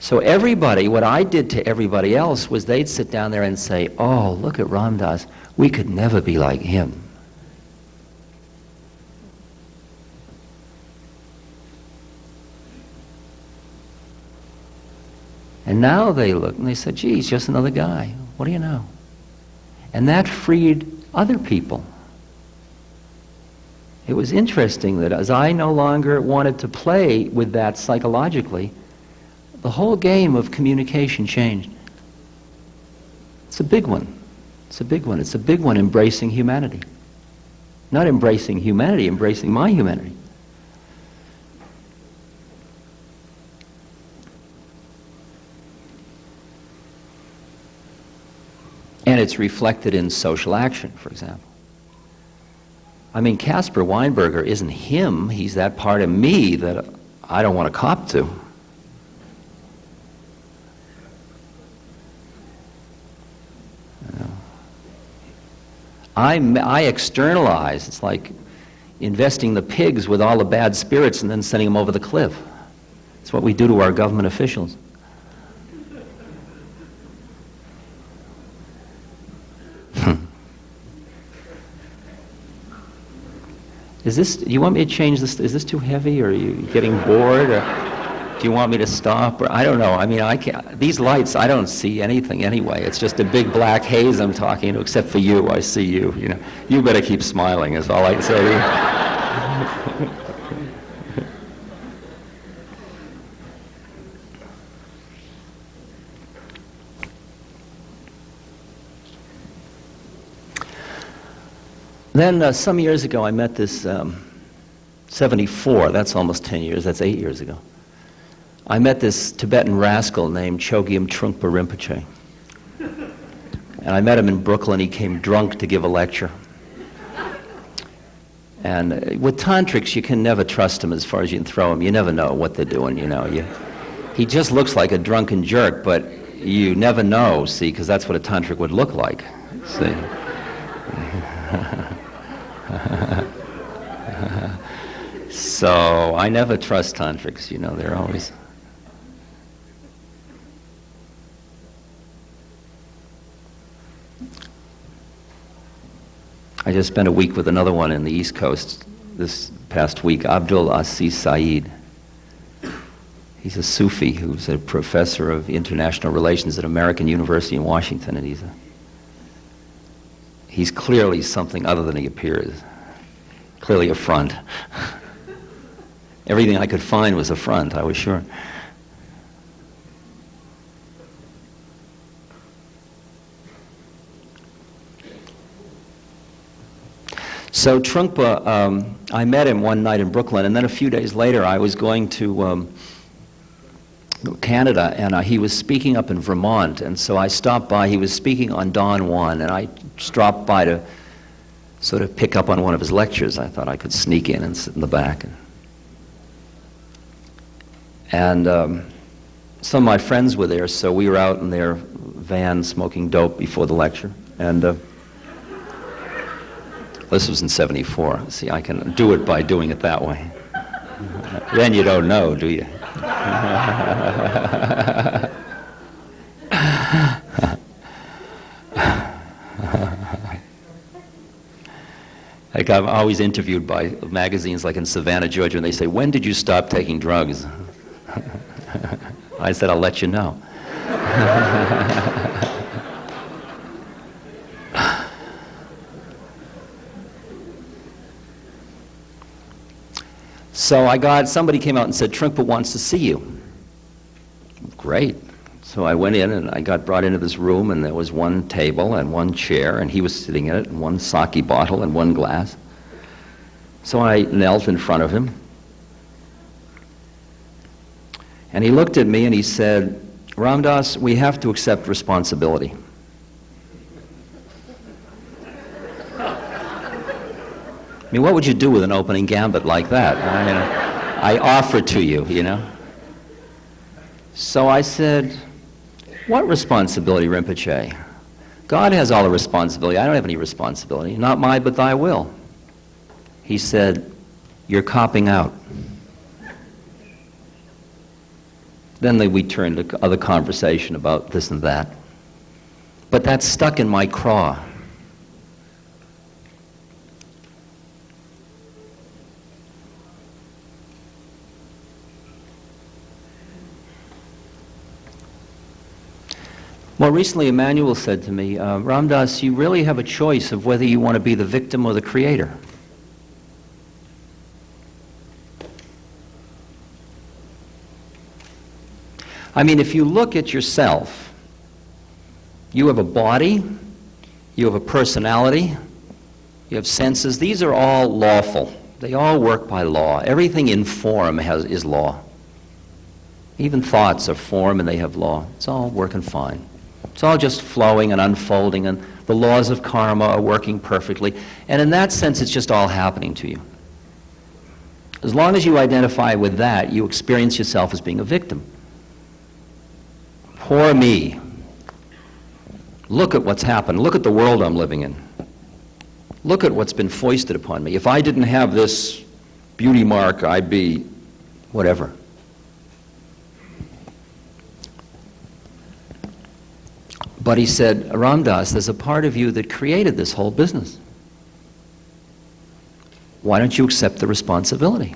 So everybody, what I did to everybody else was they'd sit down there and say, oh, look at Ram Dass, we could never be like him. And now they look and they said, gee, he's just another guy. What do you know? And that freed other people. It was interesting that as I no longer wanted to play with that psychologically, the whole game of communication changed. It's a big one. It's a big one. It's a big one, embracing humanity. Not embracing humanity, embracing my humanity. And it's reflected in social action, for example. I mean, Caspar Weinberger isn't him. He's that part of me that I don't want to cop to. I externalize. It's like investing the pigs with all the bad spirits and then sending them over the cliff. It's what we do to our government officials. Do you want me to change this? Is this too heavy, or are you getting bored, or do you want me to stop? Or I don't know. I mean, I can't. These lights, I don't see anything anyway. It's just a big black haze I'm talking to, except for you. I see you. You know, you better keep smiling. Is all I can say to you. Then some years ago I met this, 74, that's almost 10 years, that's 8 years ago. I met this Tibetan rascal named Chogyam Trungpa Rinpoche. And I met him in Brooklyn. He came drunk to give a lecture. And with tantrics, you can never trust them as far as you can throw them. You never know what they're doing, you know. He just looks like a drunken jerk, but you never know, see, because that's what a tantric would look like, see. So I never trust tantrics, you know, they're always... I just spent a week with another one in the East Coast this past week, Abdul Aziz Saeed. He's a Sufi who's a professor of international relations at American University in Washington, and he's clearly something other than he appears. Clearly a front. Everything I could find was a front, I was sure. So Trungpa, I met him one night in Brooklyn, and then a few days later I was going to Canada, and he was speaking up in Vermont, and so I stopped by. He was speaking on Don Juan, and I stopped by to sort of pick up on one of his lectures. I thought I could sneak in and sit in the back. And some of my friends were there, so we were out in their van smoking dope before the lecture. And this was in 74. See, I can do it by doing it that way. Then you don't know, do you? Like, I'm always interviewed by magazines like in Savannah, Georgia, and they say, when did you stop taking drugs? I said, I'll let you know. So somebody came out and said, Trungpa wants to see you. Great. So I went in and I got brought into this room, and there was one table and one chair, and he was sitting in it, and one sake bottle and one glass. So I knelt in front of him. And he looked at me and he said, Ram Dass, we have to accept responsibility. I mean, what would you do with an opening gambit like that? I offer to you, you know. So I said, what responsibility, Rinpoche? God has all the responsibility. I don't have any responsibility. Not mine, but thy will. He said, you're copping out. Then we turned to other conversation about this and that. But that's stuck in my craw. More recently, Emmanuel said to me, Ram Dass, you really have a choice of whether you want to be the victim or the creator. I mean, if you look at yourself, you have a body, you have a personality, you have senses. These are all lawful. They all work by law. Everything in form is law. Even thoughts are form and they have law. It's all working fine. It's all just flowing and unfolding, and the laws of karma are working perfectly. And in that sense, it's just all happening to you. As long as you identify with that, you experience yourself as being a victim. Poor me. Look at what's happened. Look at the world I'm living in. Look at what's been foisted upon me. If I didn't have this beauty mark, I'd be whatever. But he said, Ram Dass, there's a part of you that created this whole business. Why don't you accept the responsibility?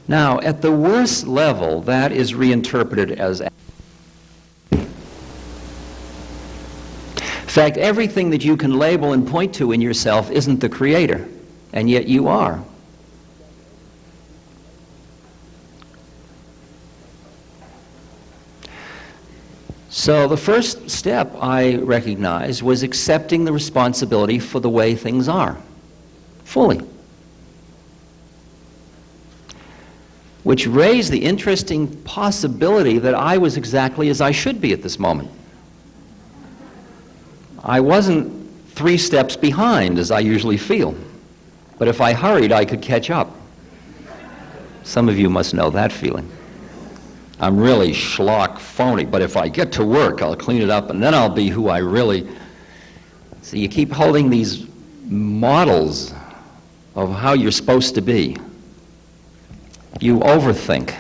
Now, at the worst level, that is reinterpreted as... In fact, everything that you can label and point to in yourself isn't the creator, and yet you are. So the first step I recognized was accepting the responsibility for the way things are, fully. Which raised the interesting possibility that I was exactly as I should be at this moment. I wasn't 3 steps behind, as I usually feel. But if I hurried, I could catch up. Some of you must know that feeling. I'm really schlock phony, but if I get to work, I'll clean it up, and then I'll be who I really... So you keep holding these models of how you're supposed to be. You overthink.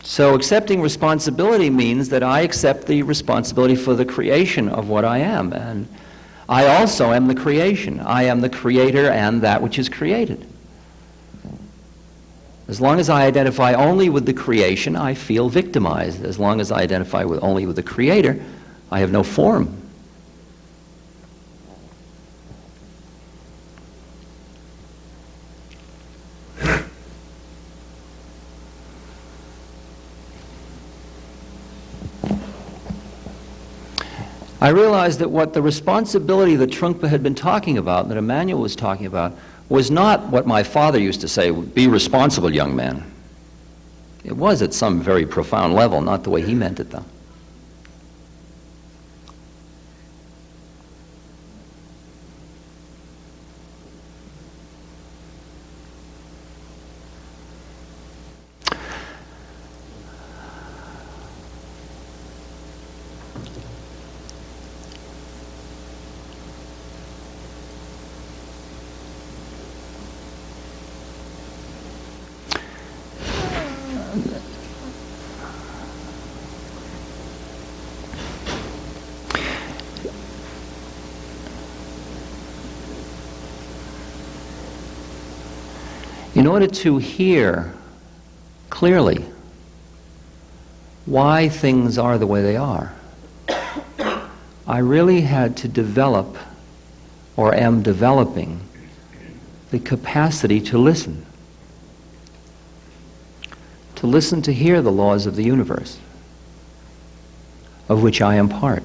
So accepting responsibility means that I accept the responsibility for the creation of what I am. And I also am the creation. I am the creator and that which is created. As long as I identify only with the creation, I feel victimized. As long as I identify only with the creator, I have no form. I realized that what the responsibility that Trungpa had been talking about, that Emmanuel was talking about, was not what my father used to say, be responsible, young man. It was at some very profound level, not the way he meant it, though. In order to hear clearly why things are the way they are, I really had to develop, or am developing, the capacity to listen. To listen to hear the laws of the universe, of which I am part.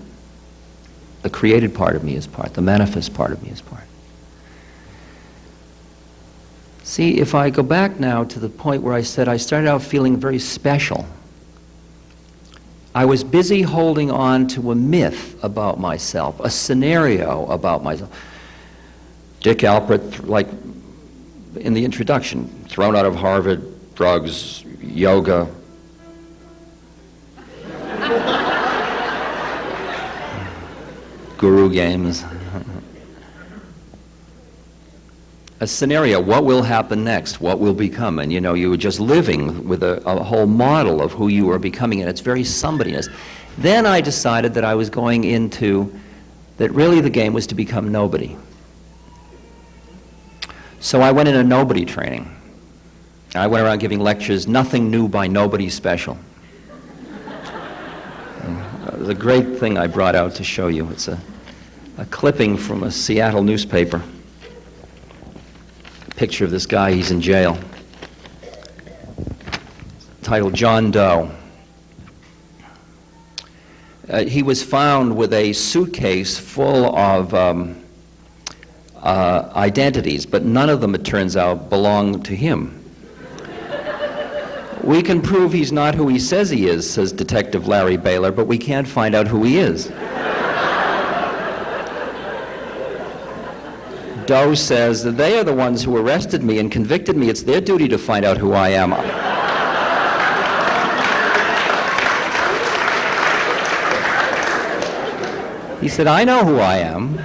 The created part of me is part. The manifest part of me is part. See, if I go back now to the point where I said I started out feeling very special, I was busy holding on to a myth about myself, a scenario about myself. Dick Alpert, like in the introduction, thrown out of Harvard, drugs, yoga. Guru games. A scenario, what will happen next? What will become? And you were just living with a whole model of who you were becoming, and it's very somebodyness. Then I decided that I was going into, that really the game was to become nobody. So I went in a nobody training. I went around giving lectures, nothing new by nobody special. There's a great thing I brought out to show you. It's a clipping from a Seattle newspaper. A picture of this guy, he's in jail. Titled John Doe. He was found with a suitcase full of identities, but none of them, it turns out, belong to him. We can prove he's not who he says he is, says Detective Larry Baylor, but we can't find out who he is. Doe says that they are the ones who arrested me and convicted me. It's their duty to find out who I am. He said, I know who I am.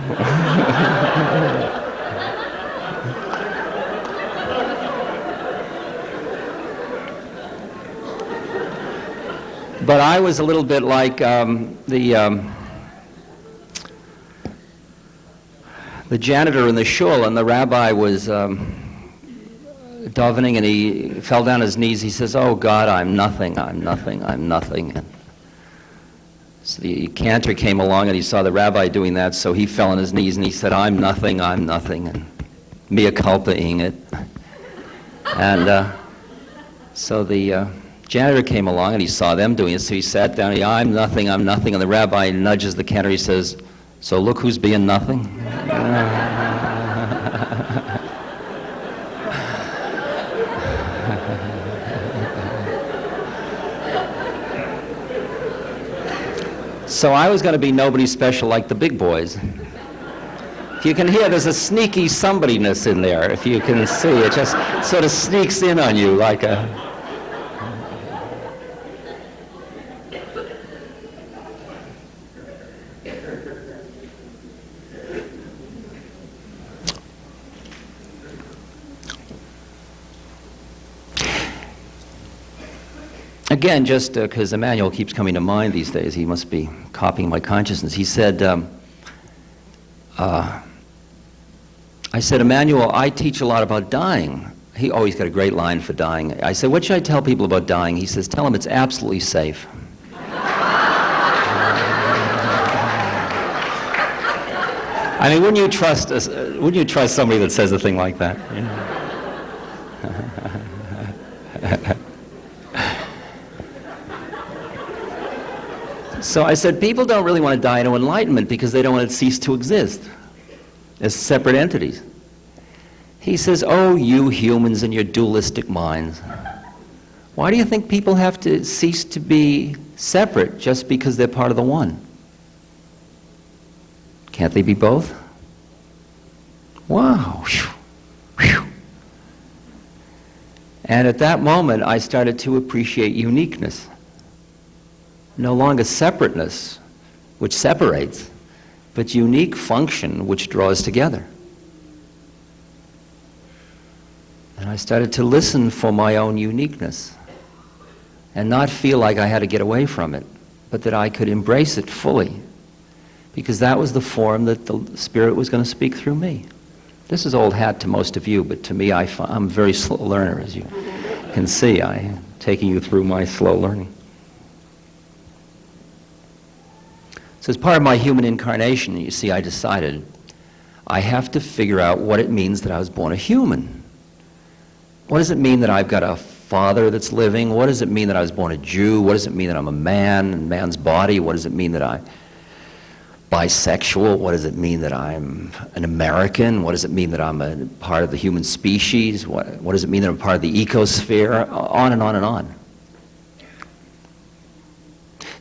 But I was a little bit like the janitor in the shul, and the rabbi was davening, and he fell down on his knees. He says, oh God, I'm nothing, I'm nothing, I'm nothing. And so the cantor came along, and he saw the rabbi doing that, so he fell on his knees, and he said, I'm nothing, and mea culpa-ing it. And so the janitor came along, and he saw them doing it, so he sat down, I'm nothing, and the rabbi nudges the cantor, he says, so look who's being nothing. So I was going to be nobody special like the big boys. If you can hear, there's a sneaky somebodyness in there. If you can see, it just sort of sneaks in on you like a... Again, just because Emmanuel keeps coming to mind these days, he must be copying my consciousness. He said, I said, Emmanuel, I teach a lot about dying. He always got a great line for dying. I said, what should I tell people about dying? He says, tell them it's absolutely safe. I mean, wouldn't you trust somebody that says a thing like that? You know? So I said, people don't really want to die into enlightenment because they don't want to cease to exist as separate entities. He says, oh, you humans and your dualistic minds. Why do you think people have to cease to be separate just because they're part of the one? Can't they be both? Wow. Whew. And at that moment, I started to appreciate uniqueness. No longer separateness, which separates, but unique function, which draws together. And I started to listen for my own uniqueness and not feel like I had to get away from it, but that I could embrace it fully, because that was the form that the Spirit was going to speak through me. This is old hat to most of you, but to me, I'm a very slow learner, as you can see. I'm taking you through my slow learning. So as part of my human incarnation, you see, I decided I have to figure out what it means that I was born a human. What does it mean that I've got a father that's living? What does it mean that I was born a Jew? What does it mean that I'm a man in man's body? What does it mean that I'm bisexual? What does it mean that I'm an American? What does it mean that I'm a part of the human species? What does it mean that I'm part of the ecosphere? On and on and on.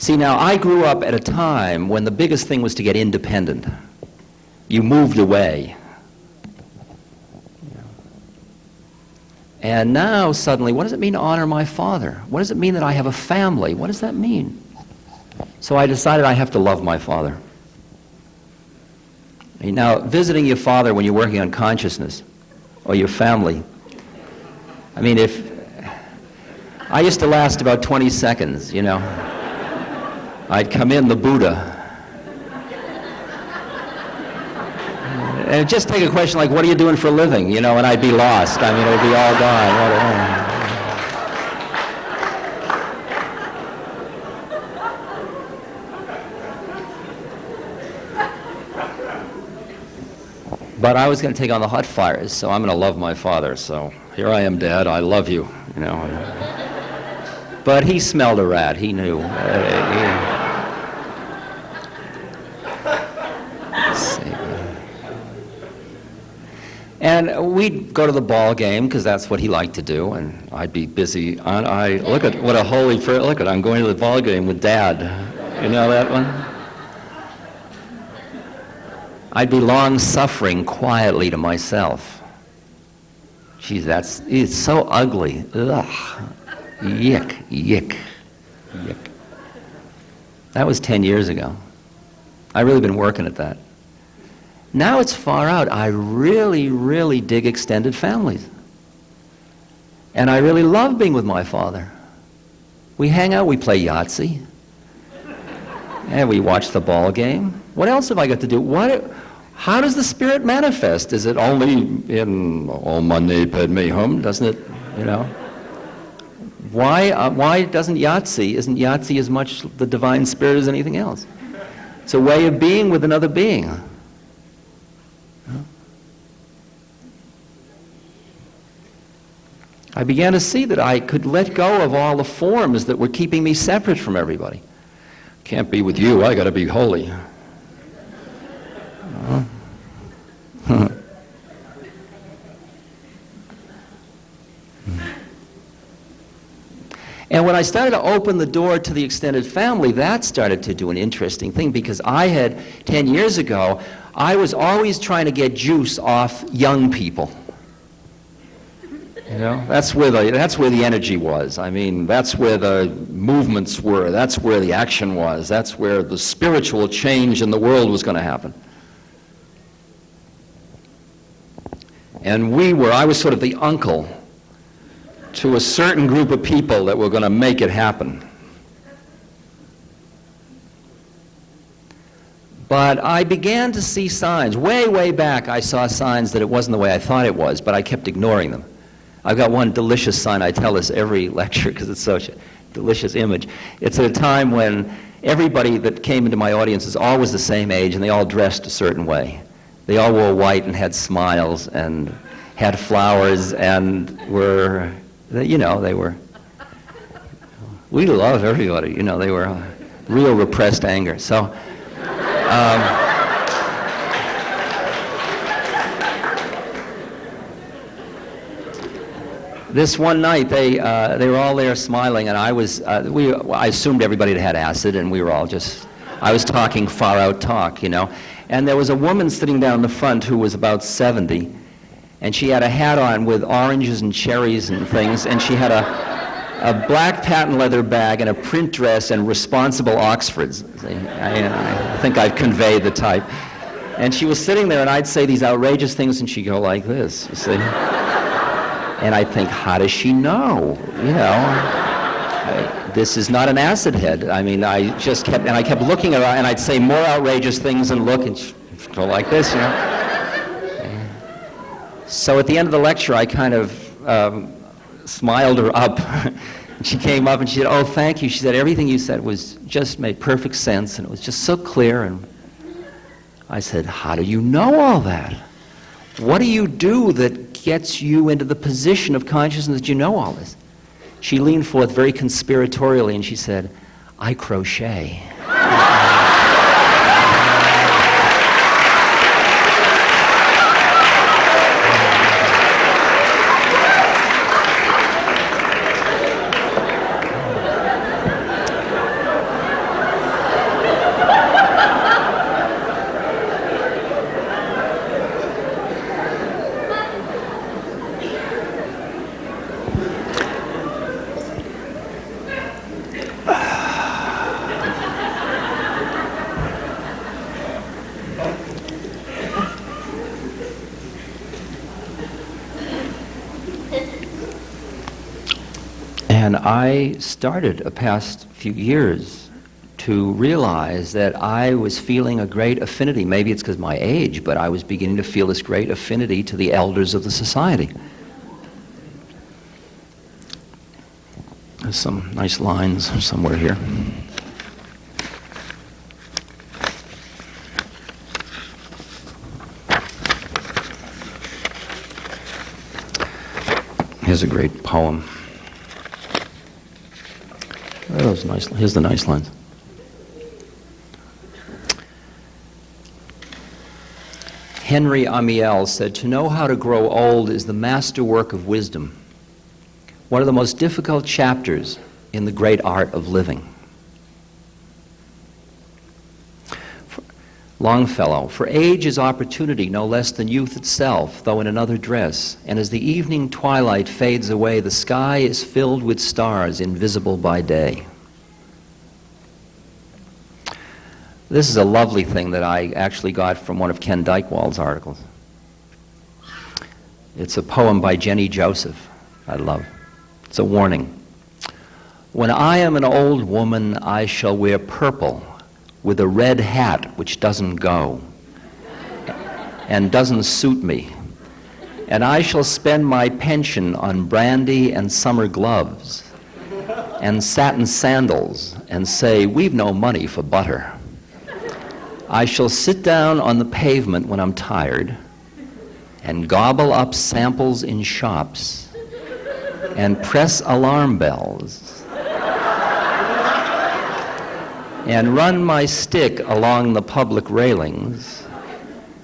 See, now, I grew up at a time when the biggest thing was to get independent. You moved away. And now, suddenly, what does it mean to honor my father? What does it mean that I have a family? What does that mean? So I decided I have to love my father. Now, visiting your father when you're working on consciousness, or your family, I mean, I used to last about 20 seconds, you know. I'd come in the Buddha. And it'd just take a question like, what are you doing for a living? You know, and I'd be lost. I mean, it would be all gone. But I was going to take on the hot fires, so I'm going to love my father. So here I am, Dad. I love you. You know. But he smelled a rat. He knew. And we'd go to the ball game because that's what he liked to do, and I'd be busy. Look at what a holy prayer! Look at I'm going to the ball game with Dad. You know that one? I'd be long-suffering quietly to myself. Geez, it's so ugly. Ugh. Yick, yick, yick. That was 10 years ago. I've really been working at that. Now it's far out. I really, really dig extended families. And I really love being with my father. We hang out, we play Yahtzee. And we watch the ball game. What else have I got to do? How does the spirit manifest? Is it only in Om Mani Padme Hum? Doesn't it, you know? Why isn't Yahtzee as much the divine spirit as anything else? It's a way of being with another being. I began to see that I could let go of all the forms that were keeping me separate from everybody. Can't be with you, I gotta be holy. And when I started to open the door to the extended family, that started to do an interesting thing, because 10 years ago, I was always trying to get juice off young people. You know, that's where the energy was. I mean, that's where the movements were. That's where the action was. That's where the spiritual change in the world was going to happen. And I was sort of the uncle to a certain group of people that were going to make it happen. But I began to see signs. Way back, I saw signs that it wasn't the way I thought it was, but I kept ignoring them. I've got one delicious sign. I tell this every lecture because it's such a delicious image. It's at a time when everybody that came into my audience is always the same age, and they all dressed a certain way. They all wore white and had smiles and had flowers and were, you know, we love everybody, you know, they were real repressed anger. So, this one night, they were all there smiling, and I assumed everybody had acid, and we were all I was talking far out talk, you know. And there was a woman sitting down in the front who was about 70, and she had a hat on with oranges and cherries and things, and she had a black patent leather bag and a print dress and responsible Oxfords. See, I think I've conveyed the type. And she was sitting there, and I'd say these outrageous things, and she'd go like this, you see. And I'd think, how does she know? You know, this is not an acid head. I mean, I kept looking at her, and I'd say more outrageous things and look, and she'd go like this, you know. So at the end of the lecture, I kind of smiled her up. And she came up and she said, "Oh, thank you." She said, "Everything you said made perfect sense, and it was just so clear." And I said, "How do you know all that? What do you do that gets you into the position of consciousness that you know all this?" She leaned forth very conspiratorially and she said, "I crochet." I started the past few years to realize that I was feeling a great affinity. Maybe it's because of my age, but I was beginning to feel this great affinity to the elders of the society. There's some nice lines somewhere here. Here's a great poem. Those nice. Here's the nice lines. Henry Amiel said, "To know how to grow old is the masterwork of wisdom, one of the most difficult chapters in the great art of living." Longfellow, "For age is opportunity no less than youth itself, though in another dress. And as the evening twilight fades away, the sky is filled with stars invisible by day." This is a lovely thing that I actually got from one of Ken Dykewald's articles. It's a poem by Jenny Joseph I love. It's a warning. "When I am an old woman, I shall wear purple with a red hat which doesn't go and doesn't suit me. And I shall spend my pension on brandy and summer gloves and satin sandals and say, 'We've no money for butter.' I shall sit down on the pavement when I'm tired and gobble up samples in shops and press alarm bells and run my stick along the public railings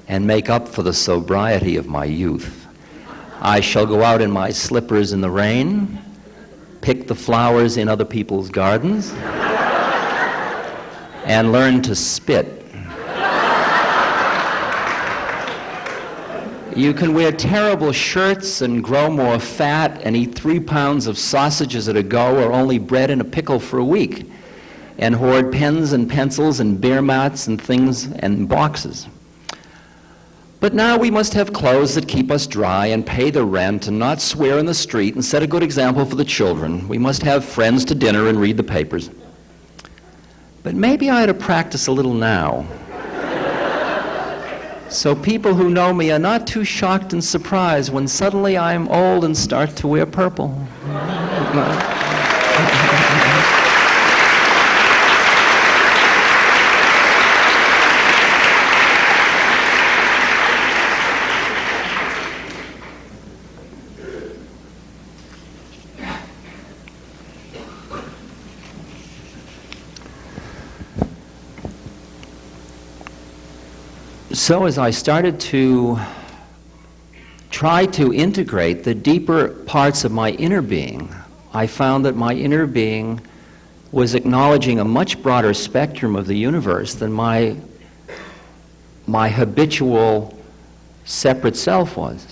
and make up for the sobriety of my youth. I shall go out in my slippers in the rain, pick the flowers in other people's gardens, and learn to spit. You can wear terrible shirts and grow more fat and eat 3 pounds of sausages at a go or only bread and a pickle for a week, and hoard pens and pencils and beer mats and things and boxes. But now we must have clothes that keep us dry and pay the rent and not swear in the street and set a good example for the children. We must have friends to dinner and read the papers. But maybe I ought to practice a little now, so people who know me are not too shocked and surprised when suddenly I am old and start to wear purple." So as I started to try to integrate the deeper parts of my inner being, I found that my inner being was acknowledging a much broader spectrum of the universe than my habitual separate self was.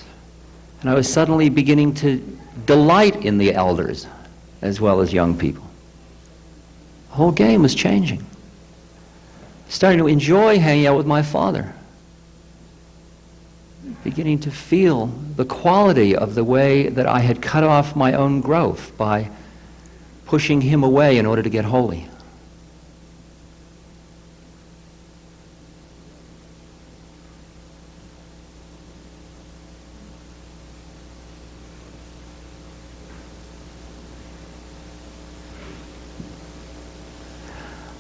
And I was suddenly beginning to delight in the elders as well as young people. The whole game was changing. Starting to enjoy hanging out with my father. Beginning to feel the quality of the way that I had cut off my own growth by pushing him away in order to get holy.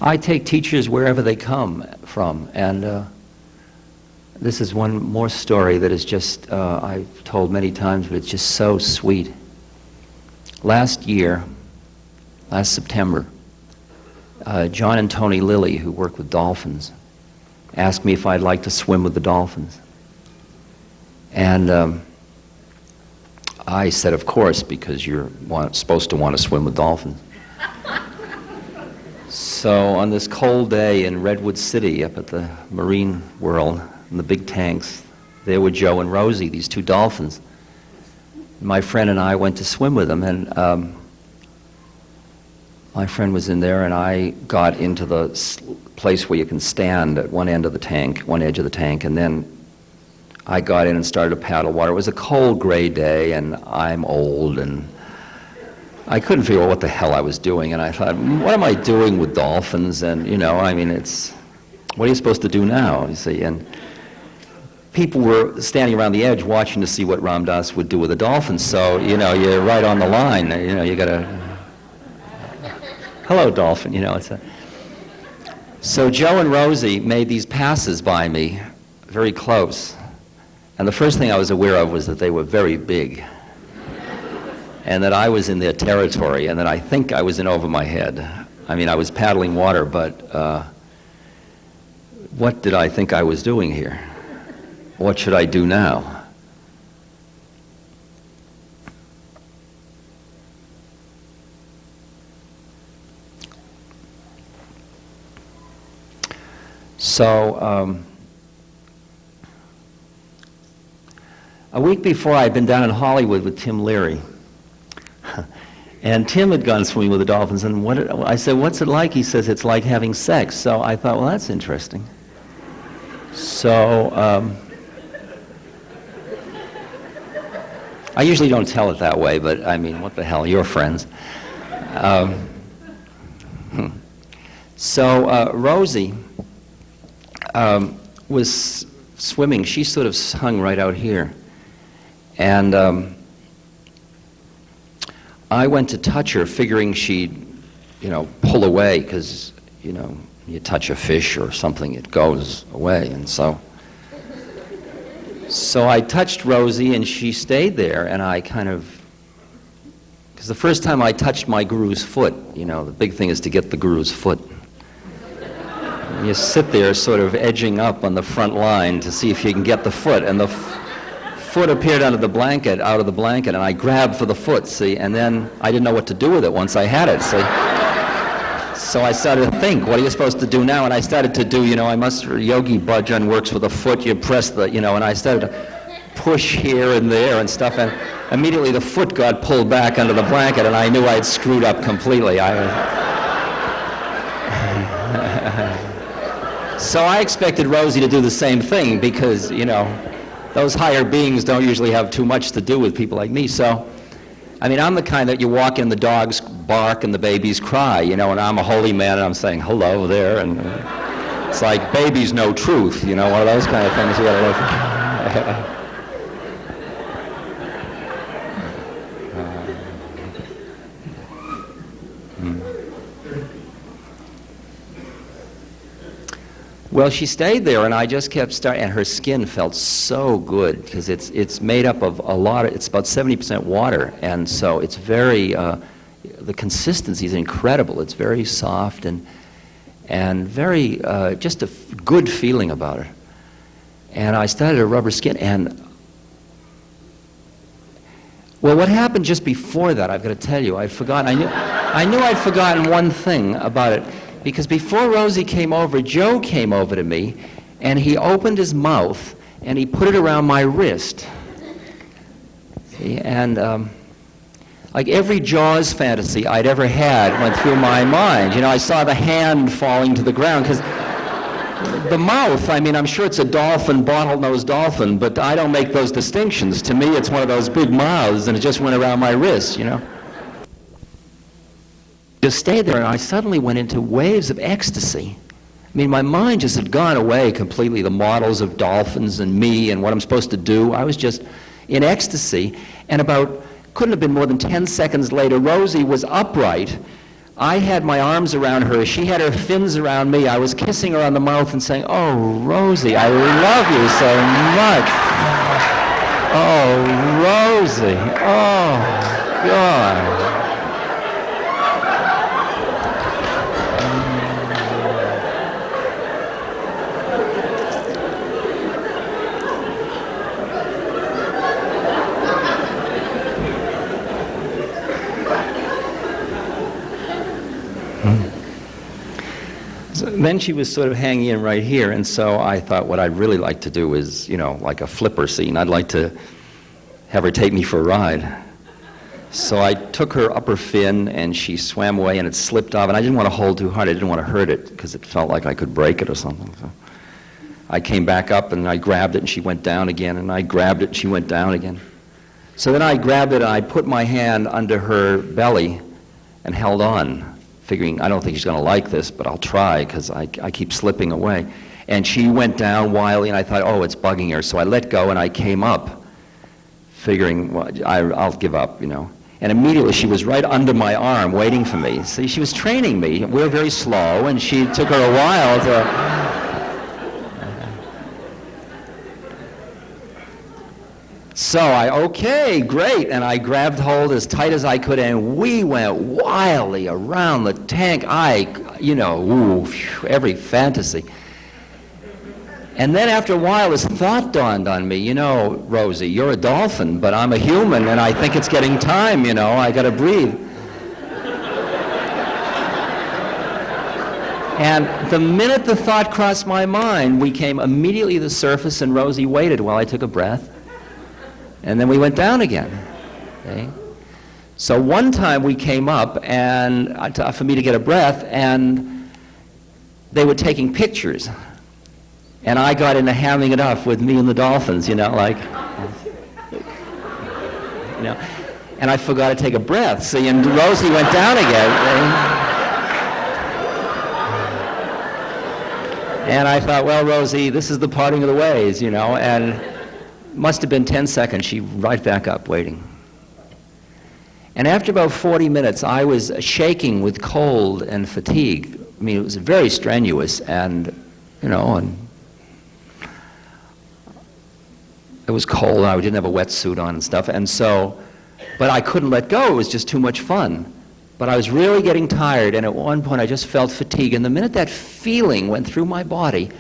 I take teachers wherever they come from, and this is one more story that is just, I've told many times, but it's just so sweet. Last September, John and Tony Lilly, who work with dolphins, asked me if I'd like to swim with the dolphins. And I said, of course, because you're supposed to want to swim with dolphins. So on this cold day in Redwood City, up at the Marine World, in the big tanks, there were Joe and Rosie, these 2 dolphins. My friend and I went to swim with them, and my friend was in there, and I got into the place where you can stand at one end of the tank, one edge of the tank, and then I got in and started to paddle water. It was a cold, gray day, and I'm old, and I couldn't figure out what the hell I was doing, and I thought, what am I doing with dolphins? And, I mean, what are you supposed to do now, you see? And people were standing around the edge watching to see what Ram Dass would do with a dolphin, so, you're right on the line, you gotta, hello, dolphin, So Joe and Rosie made these passes by me, very close, and the first thing I was aware of was that they were very big, and that I was in their territory, and that I think I was in over my head. I mean, I was paddling water, but what did I think I was doing here? What should I do now? So, a week before, I'd been down in Hollywood with Tim Leary. And Tim had gone swimming with the dolphins, and I said, what's it like? He says, it's like having sex. So I thought, well, that's interesting. So I usually don't tell it that way, but I mean, what the hell, you're friends. So Rosie was swimming. She sort of hung right out here. And I went to touch her, figuring she'd, pull away, because, you touch a fish or something, it goes away. And so I touched Rosie, and she stayed there, and I because the first time I touched my guru's foot, the big thing is to get the guru's foot. And you sit there sort of edging up on the front line to see if you can get the foot, and the foot appeared out of the blanket, and I grabbed for the foot, see, and then I didn't know what to do with it once I had it, see. So I started to think, what are you supposed to do now? And I started to do, Yogi Bhajan works with a foot, you press and I started to push here and there and stuff, and immediately the foot got pulled back under the blanket, and I knew I'd screwed up completely. So I expected Rosie to do the same thing, because, those higher beings don't usually have too much to do with people like me. So, I mean, I'm the kind that you walk in, the dogs bark and the babies cry, and I'm a holy man and I'm saying hello there, and it's like babies know truth, one of those kind of things you gotta look at. Well, she stayed there, and I just kept and her skin felt so good, because it's made up of it's about 70% water, and so it's very, the consistency is incredible. It's very soft and very, just a good feeling about it. And I started to rub her skin, and well, what happened just before that, I've got to tell you, I'd forgotten. I knew I'd forgotten one thing about it. Because before Rosie came over, Joe came over to me, and he opened his mouth, and he put it around my wrist. See, and like every Jaws fantasy I'd ever had went through my mind. I saw the hand falling to the ground, because the mouth, I mean, I'm sure it's a dolphin, bottlenose dolphin, but I don't make those distinctions. To me, it's one of those big mouths, and it just went around my wrist, Just stayed there, and I suddenly went into waves of ecstasy. I mean, my mind just had gone away completely, the models of dolphins and me and what I'm supposed to do. I was just in ecstasy, and couldn't have been more than 10 seconds later, Rosie was upright. I had my arms around her. She had her fins around me. I was kissing her on the mouth and saying, "Oh, Rosie, I love you so much. Oh, Rosie. Oh, God." Then she was sort of hanging in right here, and so I thought what I'd really like to do is, like a flipper scene. I'd like to have her take me for a ride. So I took her upper fin, and she swam away, and it slipped off, and I didn't want to hold too hard. I didn't want to hurt it, because it felt like I could break it or something. So I came back up, and I grabbed it, and she went down again, and I grabbed it, and she went down again. So then I grabbed it and I put my hand under her belly and held on, figuring I don't think she's going to like this, but I'll try because I keep slipping away. And she went down wildly, and I thought, oh, it's bugging her. So I let go and I came up, figuring, well, I'll give up, you know. And immediately she was right under my arm waiting for me. See, she was training me. We were very slow, and she took her a while to... So okay, great, and I grabbed hold as tight as I could, and we went wildly around the tank. Every fantasy. And then after a while, this thought dawned on me, you know, Rosie, you're a dolphin, but I'm a human, and I think it's getting time, you know, I gotta breathe. And the minute the thought crossed my mind, we came immediately to the surface, and Rosie waited while I took a breath. And then we went down again. Okay? So one time we came up and for me to get a breath, and they were taking pictures. And I got into hamming it up with me and the dolphins, you know, like, you know. And I forgot to take a breath. See, and Rosie went down again. And I thought, well, Rosie, this is the parting of the ways, you know, and must have been 10 seconds, she right back up waiting. And after about 40 minutes, I was shaking with cold and fatigue. I mean, it was very strenuous, and, you know, and it was cold, I didn't have a wetsuit on and stuff, and so, but I couldn't let go, it was just too much fun. But I was really getting tired, and at one point I just felt fatigue, and the minute that feeling went through my body,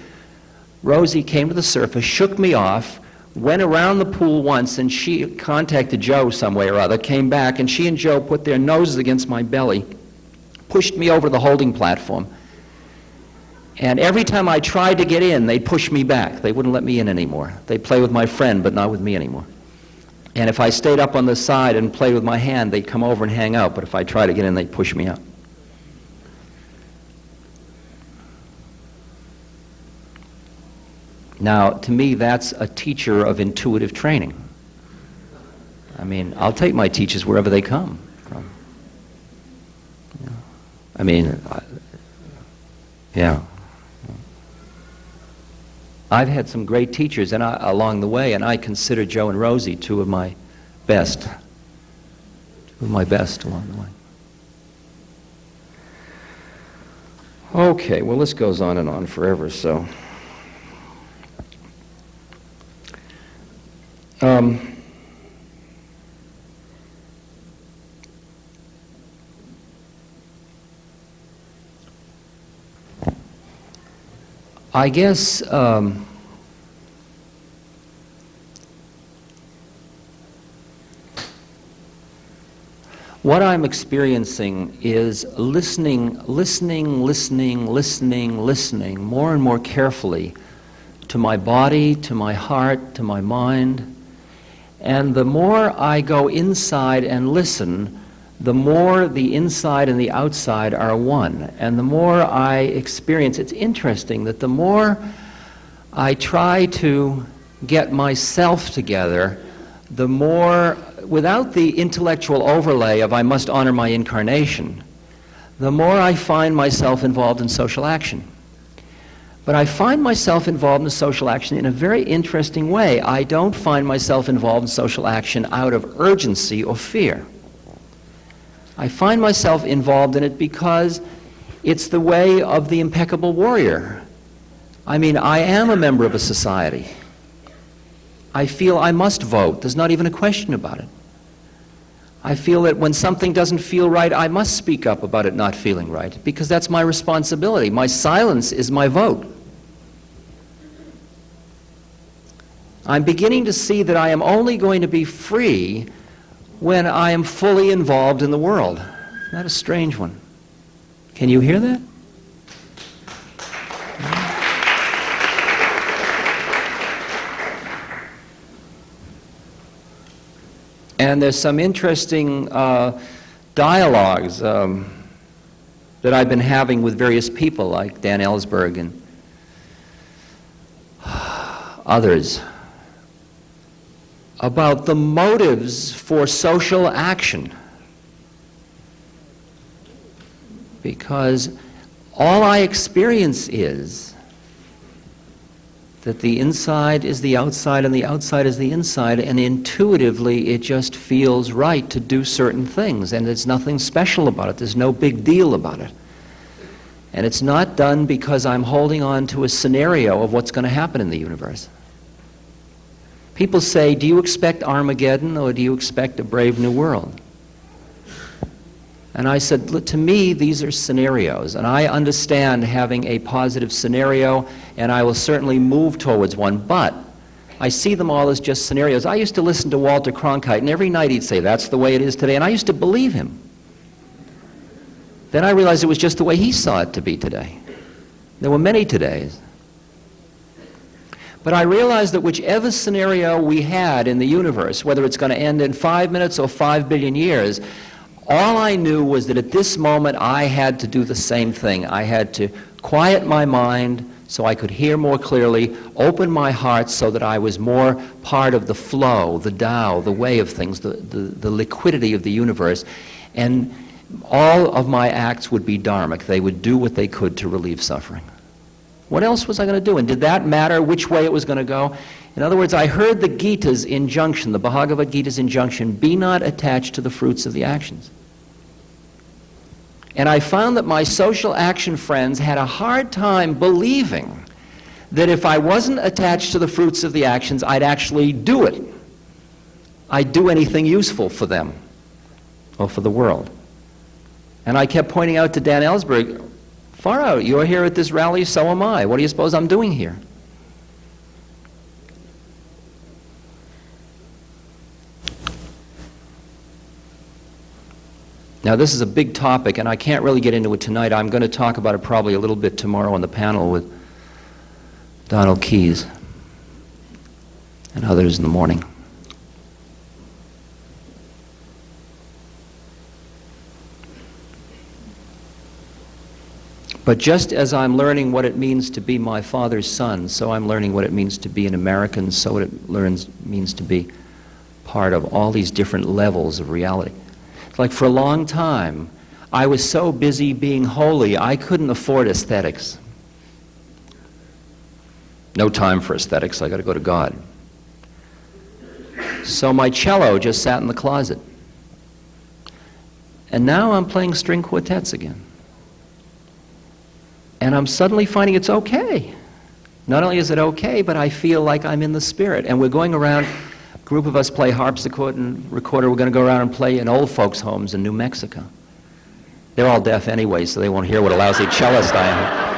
Rosie came to the surface, shook me off, went around the pool once, and she contacted Joe some way or other, came back, and she and Joe put their noses against my belly, pushed me over the holding platform. And every time I tried to get in, they'd push me back. They wouldn't let me in anymore. They'd play with my friend, but not with me anymore. And if I stayed up on the side and played with my hand, they'd come over and hang out, but if I tried to get in, they'd push me out. Now, to me, that's a teacher of intuitive training. I mean, I'll take my teachers wherever they come from. You know? I mean, yeah. I've had some great teachers along the way, and I consider Joe and Rosie two of my best. Two of my best along the way. Okay, well, this goes on and on forever, so... I guess what I'm experiencing is listening more and more carefully to my body, to my heart, to my mind. And the more I go inside and listen, the more the inside and the outside are one. And the more I experience, it's interesting that the more I try to get myself together, the more, without the intellectual overlay of I must honor my incarnation, the more I find myself involved in social action. But I find myself involved in social action in a very interesting way. I don't find myself involved in social action out of urgency or fear. I find myself involved in it because it's the way of the impeccable warrior. I mean, I am a member of a society. I feel I must vote. There's not even a question about it. I feel that when something doesn't feel right, I must speak up about it not feeling right, because that's my responsibility. My silence is my vote. I'm beginning to see that I am only going to be free when I am fully involved in the world. Isn't that a strange one? Can you hear that? And there's some interesting dialogues that I've been having with various people, like Dan Ellsberg and others, about the motives for social action. Because all I experience is that the inside is the outside and the outside is the inside, and intuitively it just feels right to do certain things, and there's nothing special about it. There's no big deal about it. And it's not done because I'm holding on to a scenario of what's going to happen in the universe. People say, do you expect Armageddon or do you expect a brave new world? And I said, look, to me, these are scenarios, and I understand having a positive scenario, and I will certainly move towards one, but I see them all as just scenarios. I used to listen to Walter Cronkite, and every night he'd say, that's the way it is today, and I used to believe him. Then I realized it was just the way he saw it to be today. There were many todays. But I realized that whichever scenario we had in the universe, whether it's going to end in 5 minutes or 5 billion years, all I knew was that at this moment I had to do the same thing. I had to quiet my mind so I could hear more clearly, open my heart so that I was more part of the flow, the Tao, the way of things, the liquidity of the universe. And all of my acts would be dharmic. They would do what they could to relieve suffering. What else was I going to do? And did that matter which way it was going to go? In other words, I heard the Gita's injunction, the Bhagavad Gita's injunction, be not attached to the fruits of the actions. And I found that my social action friends had a hard time believing that if I wasn't attached to the fruits of the actions, I'd actually do it. I'd do anything useful for them or for the world. And I kept pointing out to Dan Ellsberg, far out, you're here at this rally, so am I. What do you suppose I'm doing here? Now, this is a big topic, and I can't really get into it tonight. I'm going to talk about it probably a little bit tomorrow on the panel with Donald Keyes and others in the morning. But just as I'm learning what it means to be my father's son, so I'm learning what it means to be an American, so what it means to be part of all these different levels of reality. It's like for a long time, I was so busy being holy, I couldn't afford aesthetics. No time for aesthetics, I got to go to God. So my cello just sat in the closet. And now I'm playing string quartets again. And I'm suddenly finding it's okay. Not only is it okay, but I feel like I'm in the spirit. And we're going around, a group of us play harpsichord and recorder. We're going to go around and play in old folks' homes in New Mexico. They're all deaf anyway, so they won't hear what a lousy cellist I am.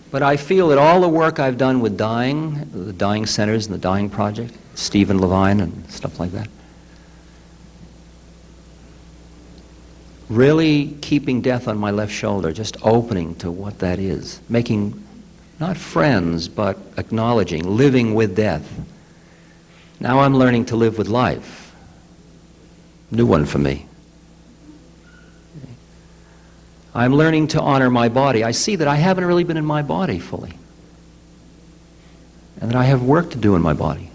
But I feel that all the work I've done with dying, the dying centers and the dying project, Stephen Levine and stuff like that, really keeping death on my left shoulder, just opening to what that is, making not friends, but acknowledging, living with death. Now I'm learning to live with life. New one for me. I'm learning to honor my body. I see that I haven't really been in my body fully, and that I have work to do in my body.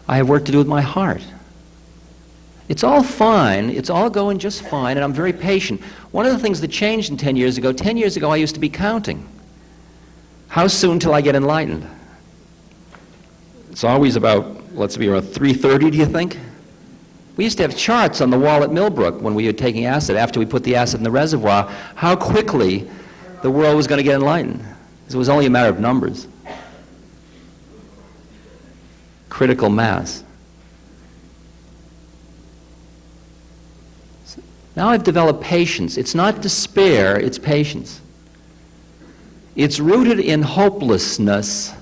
I have work to do with my heart. It's all fine, it's all going just fine, and I'm very patient. One of the things that changed in 10 years ago I used to be counting. How soon till I get enlightened? It's always about, let's be around 3:30, do you think? We used to have charts on the wall at Millbrook when we were taking acid, after we put the acid in the reservoir, how quickly the world was going to get enlightened. It was only a matter of numbers. Critical mass. Now I've developed patience. It's not despair, it's patience. It's rooted in hopelessness.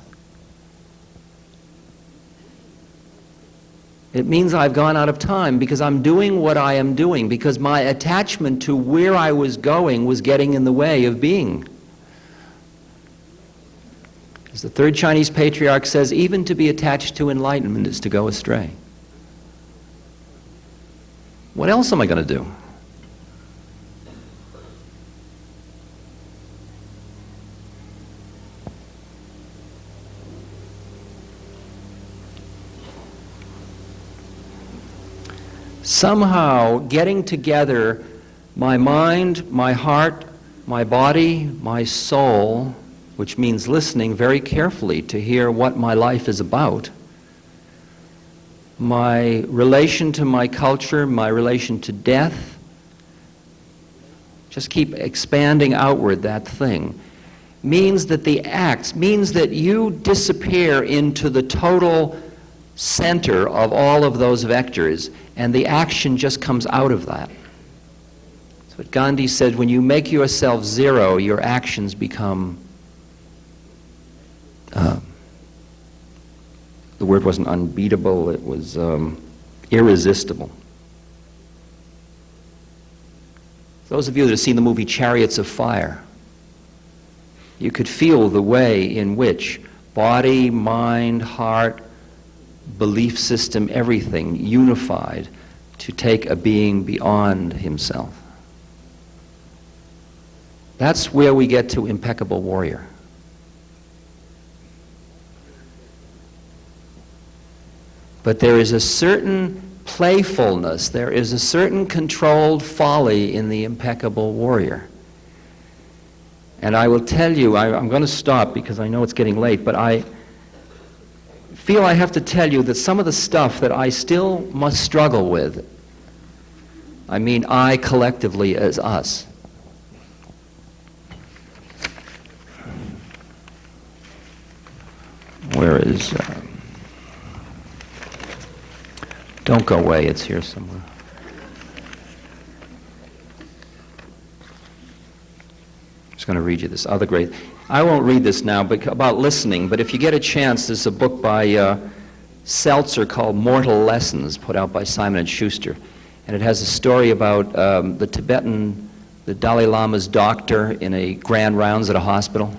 It means I've gone out of time because I'm doing what I am doing, because my attachment to where I was going was getting in the way of being. As the third Chinese patriarch says, even to be attached to enlightenment is to go astray. What else am I going to do? somehow getting together my mind, my heart, my body, my soul, which means listening very carefully to hear what my life is about, my relation to my culture, my relation to death, just keep expanding outward that thing, means that the acts, means that you disappear into the total center of all of those vectors, and the action just comes out of that. That's what Gandhi said, when you make yourself zero, your actions become, the word wasn't unbeatable, it was irresistible. Those of you that have seen the movie Chariots of Fire, you could feel the way in which body, mind, heart, belief system, everything unified to take a being beyond himself. That's where we get to impeccable warrior. But there is a certain playfulness, there is a certain controlled folly in the impeccable warrior. And I will tell you, I'm going to stop because I know it's getting late, but I feel I have to tell you that some of the stuff that I still must struggle with, I mean I collectively as us, where is, don't go away, it's here somewhere. I'm just going to read you this other great, I won't read this now, but about listening, but if you get a chance, there's a book by Seltzer called Mortal Lessons, put out by Simon & Schuster, and it has a story about the Dalai Lama's doctor in a grand rounds at a hospital.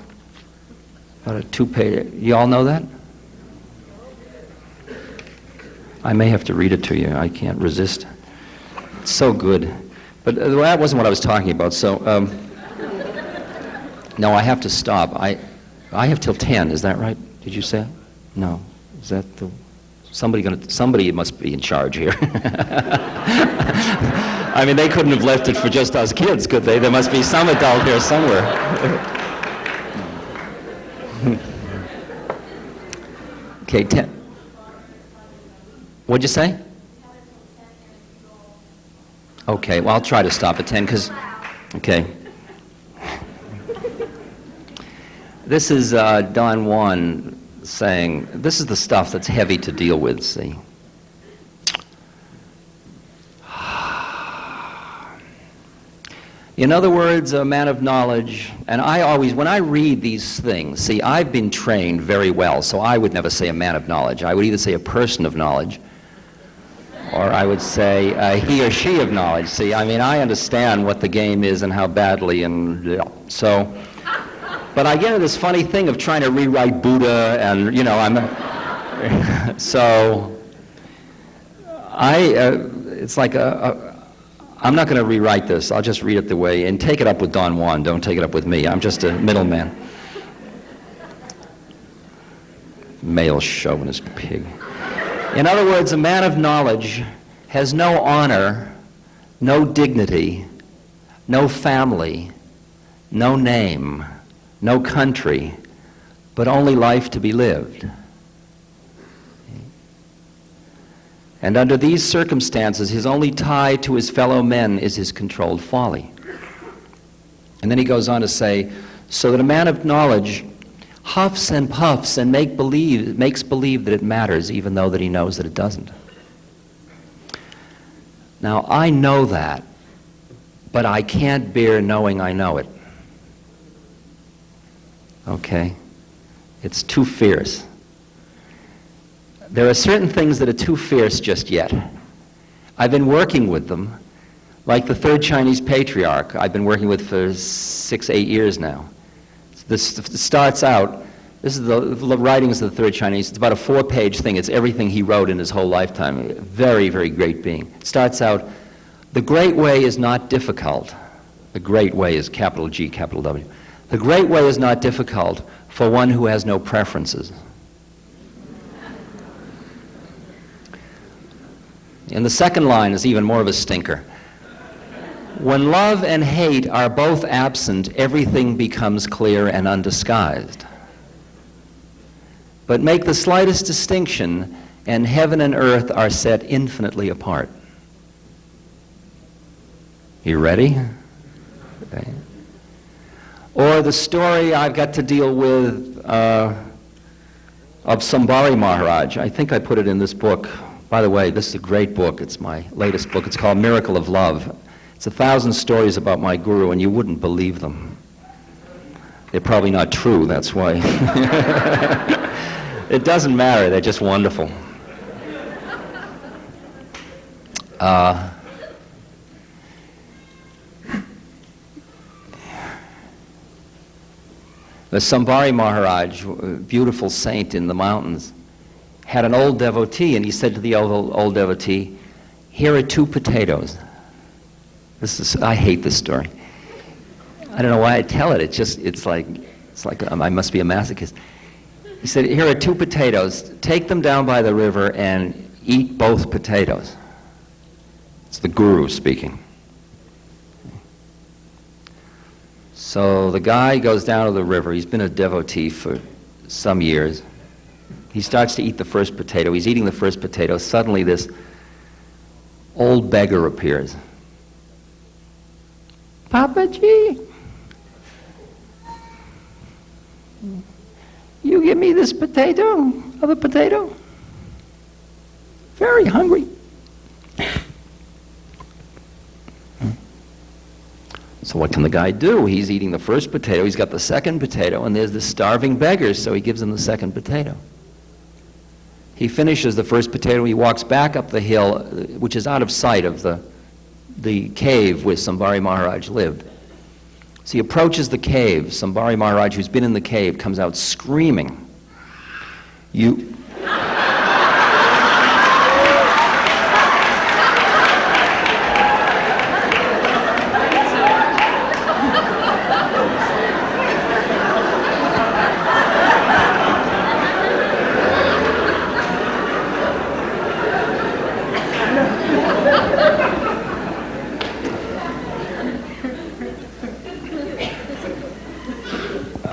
About a 2-page, you all know that? I may have to read it to you, I can't resist. It's so good. But that wasn't what I was talking about, so, no, I have to stop. I have till 10, is that right? Did you say? No. Is that the... Somebody must be in charge here. I mean, they couldn't have left it for just us kids, could they? There must be some adult here somewhere. Okay, 10. What'd you say? Okay, well, I'll try to stop at 10, because... Okay. This is Don Juan saying, this is the stuff that's heavy to deal with, see. In other words, a man of knowledge, and I always, when I read these things, see, I've been trained very well, so I would never say a man of knowledge. I would either say a person of knowledge, or I would say he or she of knowledge. See, I mean, I understand what the game is and how badly, and so... But I get into this funny thing of trying to rewrite Buddha, and, you know, so it's like I'm not going to rewrite this. I'll just read it the way, and take it up with Don Juan. Don't take it up with me. I'm just a middleman. Male chauvinist pig. In other words, a man of knowledge has no honor, no dignity, no family, no name, no country, but only life to be lived. And under these circumstances, his only tie to his fellow men is his controlled folly. And then he goes on to say, so that a man of knowledge huffs and puffs and makes believe that it matters, even though that he knows that it doesn't. Now, I know that, but I can't bear knowing I know it. Okay? It's too fierce. There are certain things that are too fierce just yet. I've been working with them, like the third Chinese patriarch I've been working with for 6-8 years now. This starts out, this is the writings of the third Chinese, it's about a 4-page thing, it's everything he wrote in his whole lifetime. Very, very great being. It starts out, the great way is not difficult. The great way is capital G, capital W. The great way is not difficult for one who has no preferences. And the second line is even more of a stinker. When love and hate are both absent, everything becomes clear and undisguised. But make the slightest distinction, and heaven and earth are set infinitely apart. You ready? Okay. Or the story I've got to deal with of Sambhari Maharaj. I think I put it in this book. By the way, this is a great book. It's my latest book. It's called Miracle of Love. It's 1,000 stories about my guru, and you wouldn't believe them. They're probably not true, that's why. It doesn't matter, they're just wonderful. The Sambhari Maharaj, a beautiful saint in the mountains, had an old devotee, and he said to the old devotee, "Here are 2 potatoes." I hate this story. I don't know why I tell it. It's like I must be a masochist. He said, "Here are 2 potatoes. Take them down by the river and eat both potatoes." It's the guru speaking. So the guy goes down to the river. He's been a devotee for some years. He starts to eat the first potato. He's eating the first potato. Suddenly this old beggar appears. "Papaji, you give me this potato, other potato? Very hungry." So what can the guy do? He's eating the first potato, he's got the second potato, and there's this starving beggar, so he gives him the second potato. He finishes the first potato, he walks back up the hill, which is out of sight of the cave where Sambhari Maharaj lived. So he approaches the cave. Sambhari Maharaj, who's been in the cave, comes out screaming, "You..."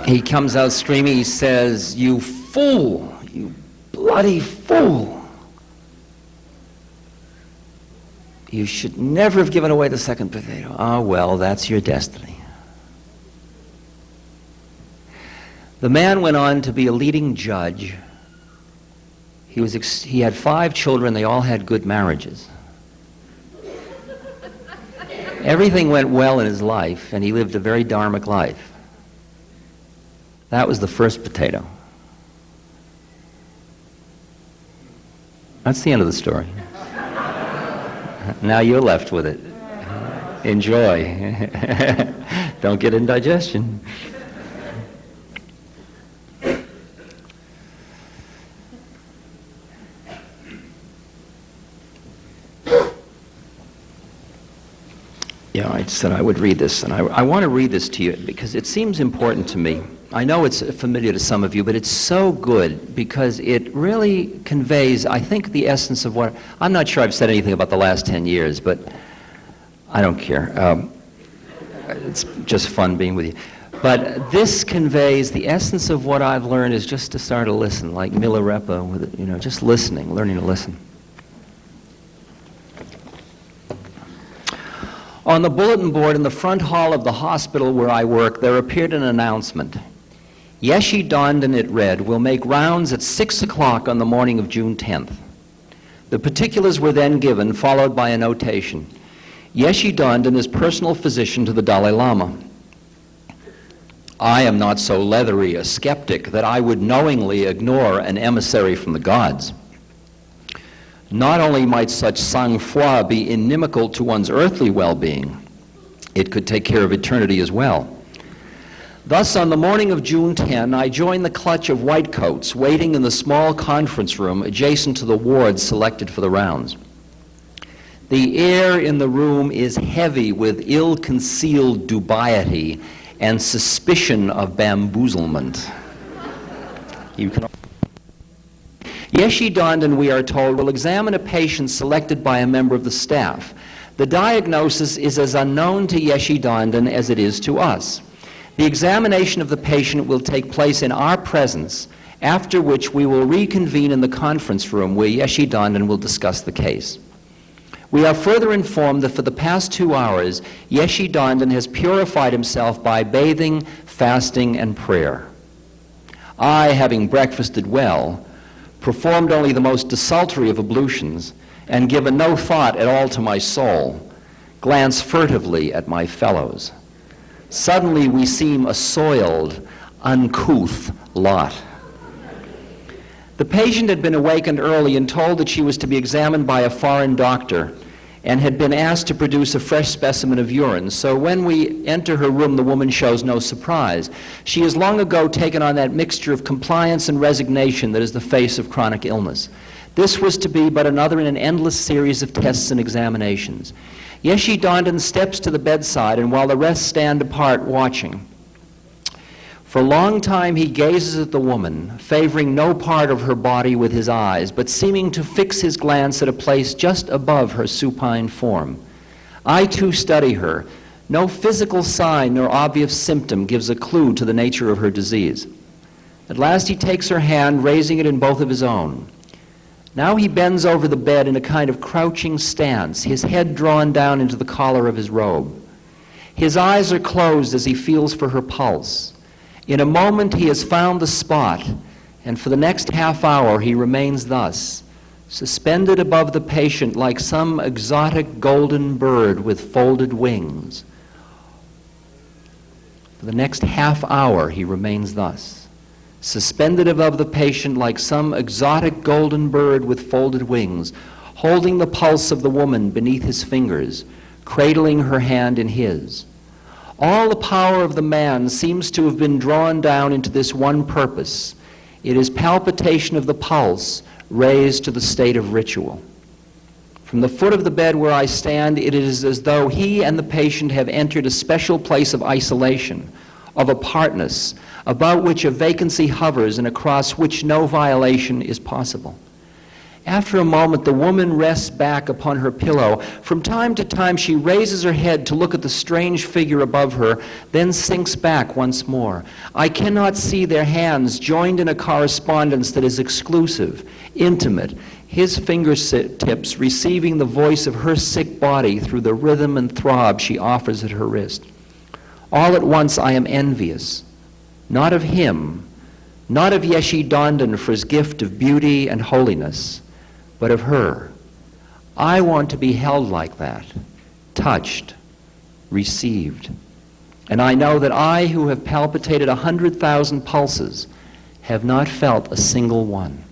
He comes out screaming, he says, "You fool, you bloody fool. You should never have given away the second potato." "Ah, well, that's your destiny." The man went on to be a leading judge. He had 5 children, they all had good marriages. Everything went well in his life, and he lived a very dharmic life. That was the first potato. That's the end of the story. Now you're left with it. Enjoy. Don't get indigestion. Yeah, I said I would read this, and I want to read this to you because it seems important to me. I know it's familiar to some of you, but it's so good because it really conveys, I think, the essence of what... I'm not sure I've said anything about the last 10 years, but I don't care. It's just fun being with you. But this conveys the essence of what I've learned is just to start to listen, like Milarepa, with just listening, learning to listen. On the bulletin board in the front hall of the hospital where I work, there appeared an announcement. Yeshi donned and it read, "Will make rounds at 6 o'clock on the morning of June 10th. The particulars were then given, followed by a notation. Yeshi Dondon is personal physician to the Dalai Lama. I am not so leathery a skeptic that I would knowingly ignore an emissary from the gods. Not only might such sang-froid be inimical to one's earthly well-being, it could take care of eternity as well. Thus, on the morning of June 10, I joined the clutch of whitecoats waiting in the small conference room adjacent to the wards selected for the rounds. The air in the room is heavy with ill-concealed dubiety and suspicion of bamboozlement. Yeshi Dandan, we are told, will examine a patient selected by a member of the staff. The diagnosis is as unknown to Yeshi Dandan as it is to us. The examination of the patient will take place in our presence, after which we will reconvene in the conference room where Yeshi Dandan will discuss the case. We are further informed that for the past 2 hours, Yeshi Dandan has purified himself by bathing, fasting, and prayer. I, having breakfasted well, performed only the most desultory of ablutions, and given no thought at all to my soul, glance furtively at my fellows. Suddenly we seem a soiled, uncouth lot. The patient had been awakened early and told that she was to be examined by a foreign doctor and had been asked to produce a fresh specimen of urine. So when we enter her room, the woman shows no surprise. She has long ago taken on that mixture of compliance and resignation that is the face of chronic illness. This was to be but another in an endless series of tests and examinations. Yeshi Dandan steps to the bedside, and while the rest stand apart watching, for a long time he gazes at the woman, favoring no part of her body with his eyes, but seeming to fix his glance at a place just above her supine form. I too study her. No physical sign nor obvious symptom gives a clue to the nature of her disease. At last he takes her hand, raising it in both of his own. Now he bends over the bed in a kind of crouching stance, his head drawn down into the collar of his robe. His eyes are closed as he feels for her pulse. In a moment he has found the spot, and for the next half hour he remains thus, suspended above the patient like some exotic golden bird with folded wings. For the next half hour he remains thus, suspended above the patient like some exotic golden bird with folded wings, holding the pulse of the woman beneath his fingers, cradling her hand in his. All the power of the man seems to have been drawn down into this one purpose. It is palpitation of the pulse raised to the state of ritual. From the foot of the bed where I stand, it is as though he and the patient have entered a special place of isolation, of apartness, about which a vacancy hovers and across which no violation is possible. After a moment, the woman rests back upon her pillow. From time to time, she raises her head to look at the strange figure above her, then sinks back once more. I cannot see their hands joined in a correspondence that is exclusive, intimate, his fingertips receiving the voice of her sick body through the rhythm and throb she offers at her wrist. All at once, I am envious, not of him, not of Yeshi Dandan for his gift of beauty and holiness, but of her. I want to be held like that, touched, received. And I know that I, who have palpitated 100,000 pulses, have not felt a single one.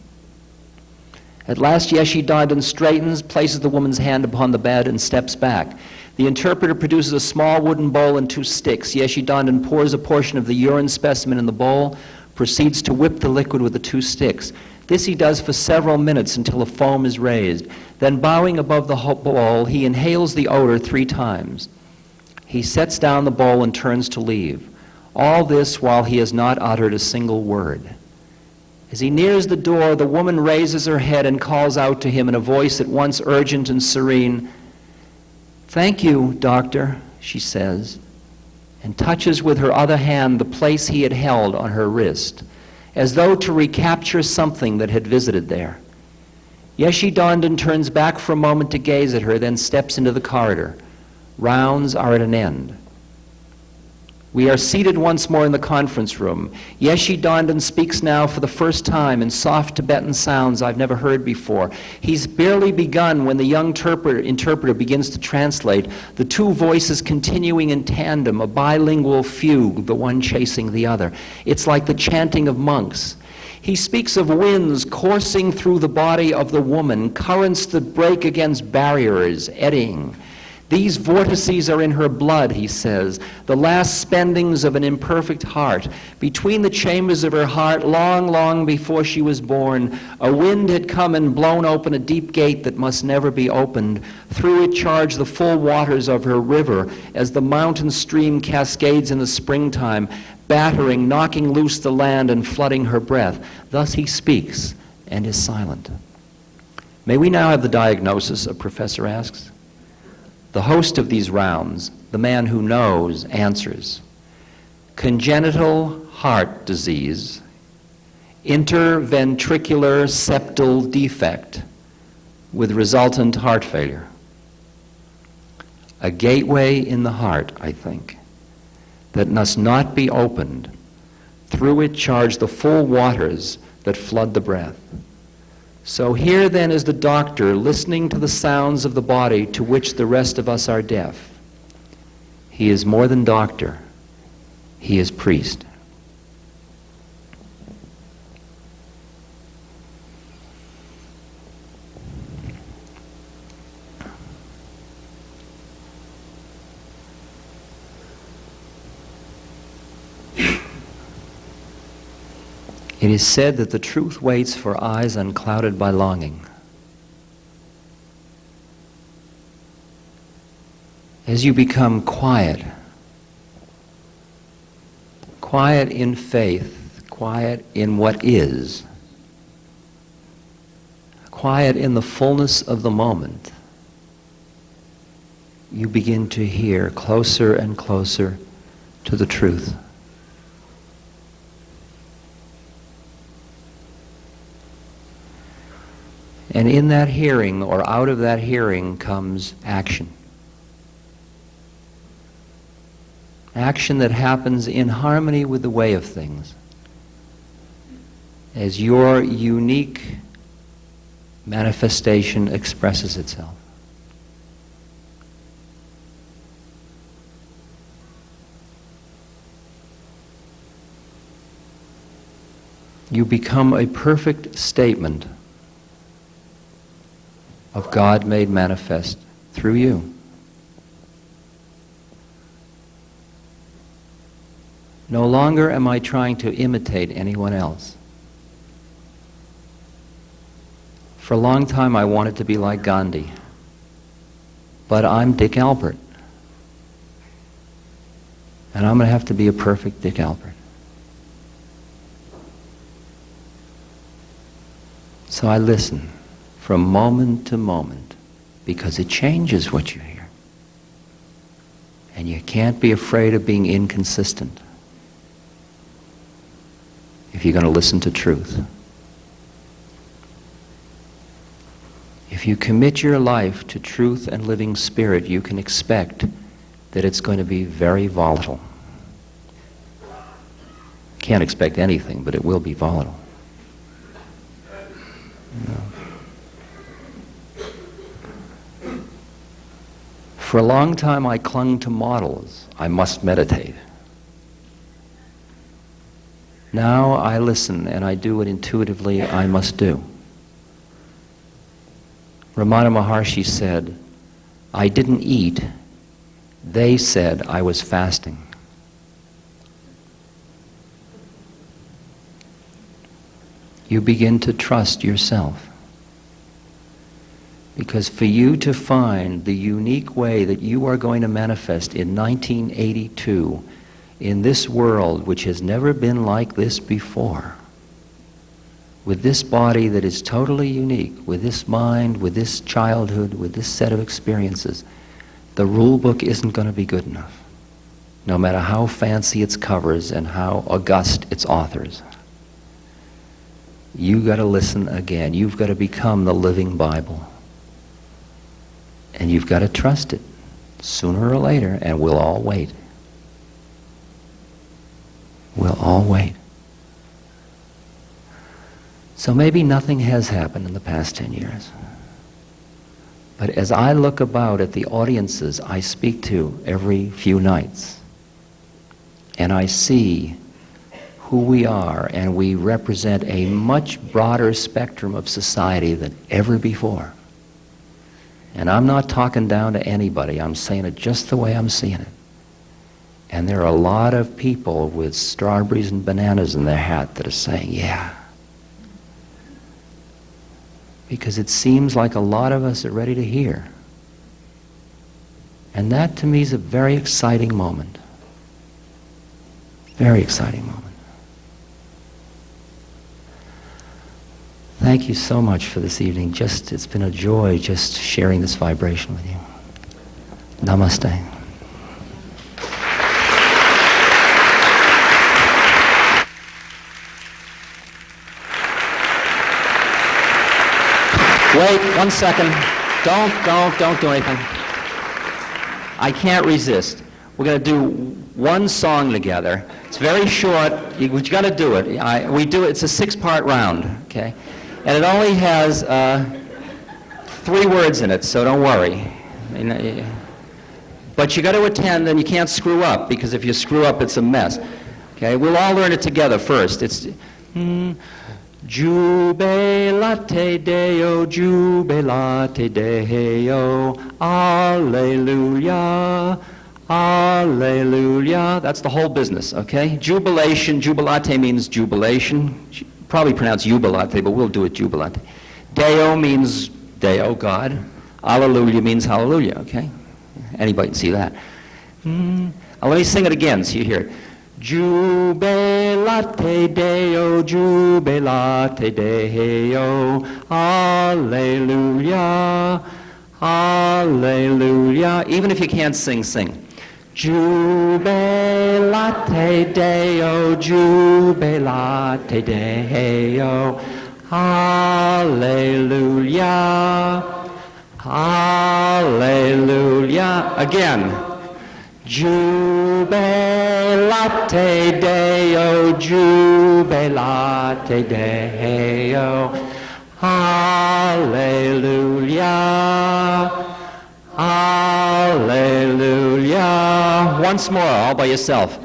At last Yeshi Dandan straightens, places the woman's hand upon the bed, and steps back. The interpreter produces a small wooden bowl and 2 sticks. Yeshi Dandan pours a portion of the urine specimen in the bowl, proceeds to whip the liquid with the 2 sticks. This he does for several minutes until a foam is raised. Then, bowing above the bowl, he inhales the odor 3 times. He sets down the bowl and turns to leave. All this while he has not uttered a single word. As he nears the door, the woman raises her head and calls out to him in a voice at once urgent and serene, "Thank you, doctor," she says, and touches with her other hand the place he had held on her wrist, as though to recapture something that had visited there. Yeshi Dandan turns back for a moment to gaze at her, then steps into the corridor. Rounds are at an end. We are seated once more in the conference room. Yeshi Dandan speaks now for the first time in soft Tibetan sounds I've never heard before. He's barely begun when the young interpreter begins to translate, the 2 voices continuing in tandem, a bilingual fugue, the one chasing the other. It's like the chanting of monks. He speaks of winds coursing through the body of the woman, currents that break against barriers, eddying. These vortices are in her blood, he says, the last spendings of an imperfect heart. Between the chambers of her heart, long, long before she was born, a wind had come and blown open a deep gate that must never be opened. Through it charged the full waters of her river, as the mountain stream cascades in the springtime, battering, knocking loose the land and flooding her breath. Thus he speaks, and is silent. May we now have the diagnosis, a professor asks. The host of these rounds, the man who knows, answers. Congenital heart disease, interventricular septal defect with resultant heart failure. A gateway in the heart, I think, that must not be opened. Through it charge the full waters that flood the breath. So here then is the doctor listening to the sounds of the body to which the rest of us are deaf. He is more than doctor. He is priest. It is said that the truth waits for eyes unclouded by longing. As you become quiet, quiet in faith, quiet in what is, quiet in the fullness of the moment, you begin to hear closer and closer to the truth. And in that hearing, or out of that hearing, comes action. Action that happens in harmony with the way of things. As your unique manifestation expresses itself. You become a perfect statement of God made manifest through you. No longer am I trying to imitate anyone else. For a long time I wanted to be like Gandhi, but I'm Dick Albert. And I'm going to have to be a perfect Dick Albert. So I listen from moment to moment, because it changes what you hear. And you can't be afraid of being inconsistent if you're going to listen to truth. If you commit your life to truth and living spirit, you can expect that it's going to be very volatile. Can't expect anything, but it will be volatile. For a long time I clung to models. I must meditate. Now I listen and I do what intuitively I must do. Ramana Maharshi said, I didn't eat. They said I was fasting. You begin to trust yourself. Because for you to find the unique way that you are going to manifest in 1982 in this world which has never been like this before, with this body that is totally unique, with this mind, with this childhood, with this set of experiences, the rule book isn't going to be good enough, no matter how fancy its covers and how august its authors. You've got to listen again. You've got to become the living Bible. And you've got to trust it, sooner or later, and we'll all wait. We'll all wait. So maybe nothing has happened in the past 10 years. But as I look about at the audiences I speak to every few nights, and I see who we are, and we represent a much broader spectrum of society than ever before. And I'm not talking down to anybody. I'm saying it just the way I'm seeing it. And there are a lot of people with strawberries and bananas in their hat that are saying, yeah. Because it seems like a lot of us are ready to hear. And that to me is a very exciting moment. Very exciting moment. Thank you so much for this evening. It's been a joy just sharing this vibration with you. Namaste. Wait 1 second. Don't do anything. I can't resist. We're going to do one song together. It's very short. You got to do it. It's a 6-part round, okay? And it only has 3 words in it, so don't worry. But you got to attend, and you can't screw up, because if you screw up, it's a mess. Okay? We'll all learn it together first. It's Jubilate Deo, jubilate Deo, Alleluia, Alleluia. That's the whole business, okay? Jubilation, jubilate means jubilation. Probably pronounce jubilate, but we'll do it jubilate. Deo means Deo, God. Alleluia means hallelujah, okay? Anybody can see that. Let me sing it again so you hear it. Jubilate Deo, jubilate Deo, Alleluia, Alleluia. Even if you can't sing, sing. Jubilate Deo, jubilate Deo, Alleluia, Alleluia. Again. Jubilate Deo, jubilate Deo, Alleluia, Alleluia. Once more, all by yourself.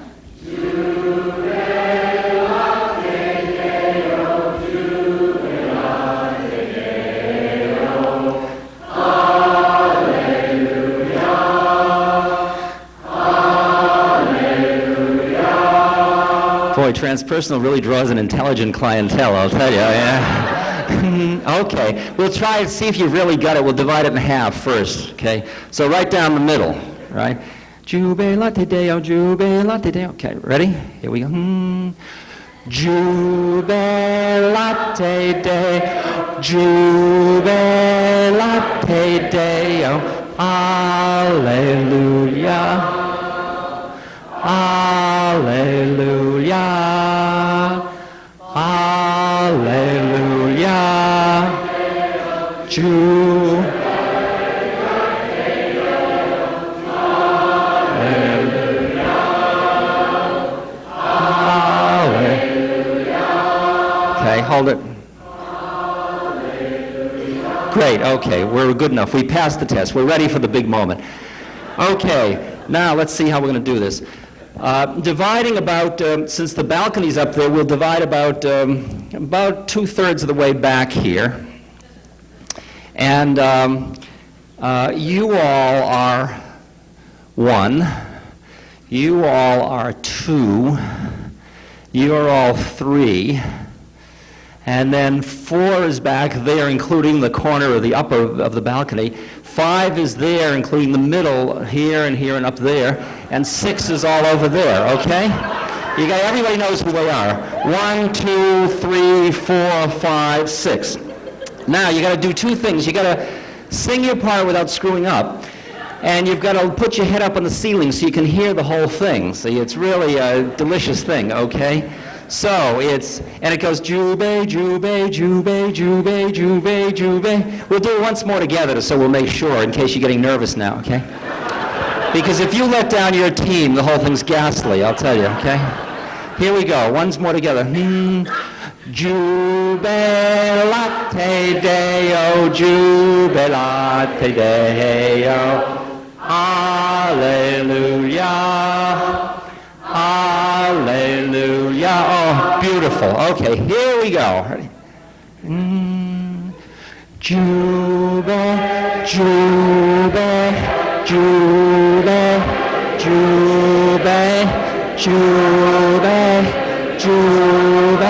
Boy, transpersonal really draws an intelligent clientele, I'll tell you. Yeah. Okay, we'll try and see if you've really got it. We'll divide it in half first, okay? So right down the middle, right? Jubilate Deo, jubilate Deo. Okay, ready? Here we go. Jubilate Deo, jubilate Deo, Alleluia. Alleluia, Alleluia, Okay, hold it. Great, okay, we're good enough. We passed the test. We're ready for the big moment. Okay, now let's see how we're going to do this. Dividing about, since the balcony's up there, we'll divide about 2/3 of the way back here. And you all are 1. You all are 2. You're all 3. And then 4 is back there, including the corner of the upper of the balcony. 5 is there, including the middle, here and up there. And 6 is all over there, okay? Everybody knows who they are. 1, 2, 3, 4, 5, 6. Now, you got to do 2 things. You got to sing your part without screwing up. And you've got to put your head up on the ceiling so you can hear the whole thing. See, it's really a delicious thing, okay? So and it goes jube, jube, jube, jube, jube, jube. We'll do it once more together so we'll make sure in case you're getting nervous now, okay? Because if you let down your team, the whole thing's ghastly, I'll tell you, okay? Here we go, once more together. Jubilate Deo, jubilate Deo, Alleluia. Hallelujah. Oh, beautiful. Okay, here we go. Ready? Jube, jube, jube, jube, jube, jube.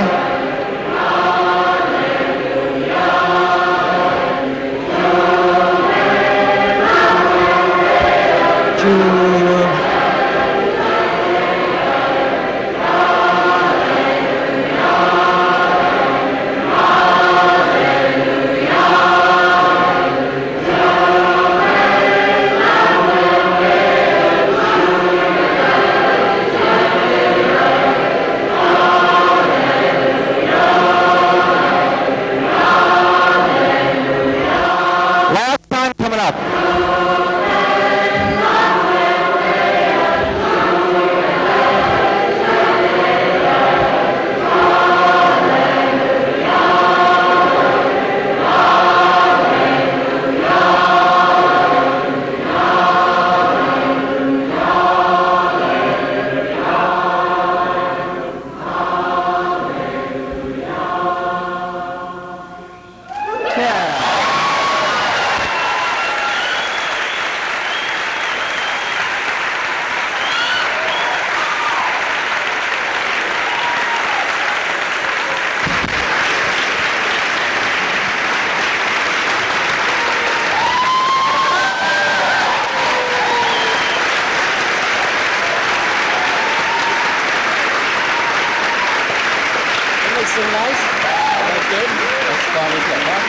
sing nice? That's good. That's Phony good, huh?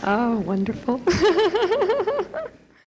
Oh, wonderful.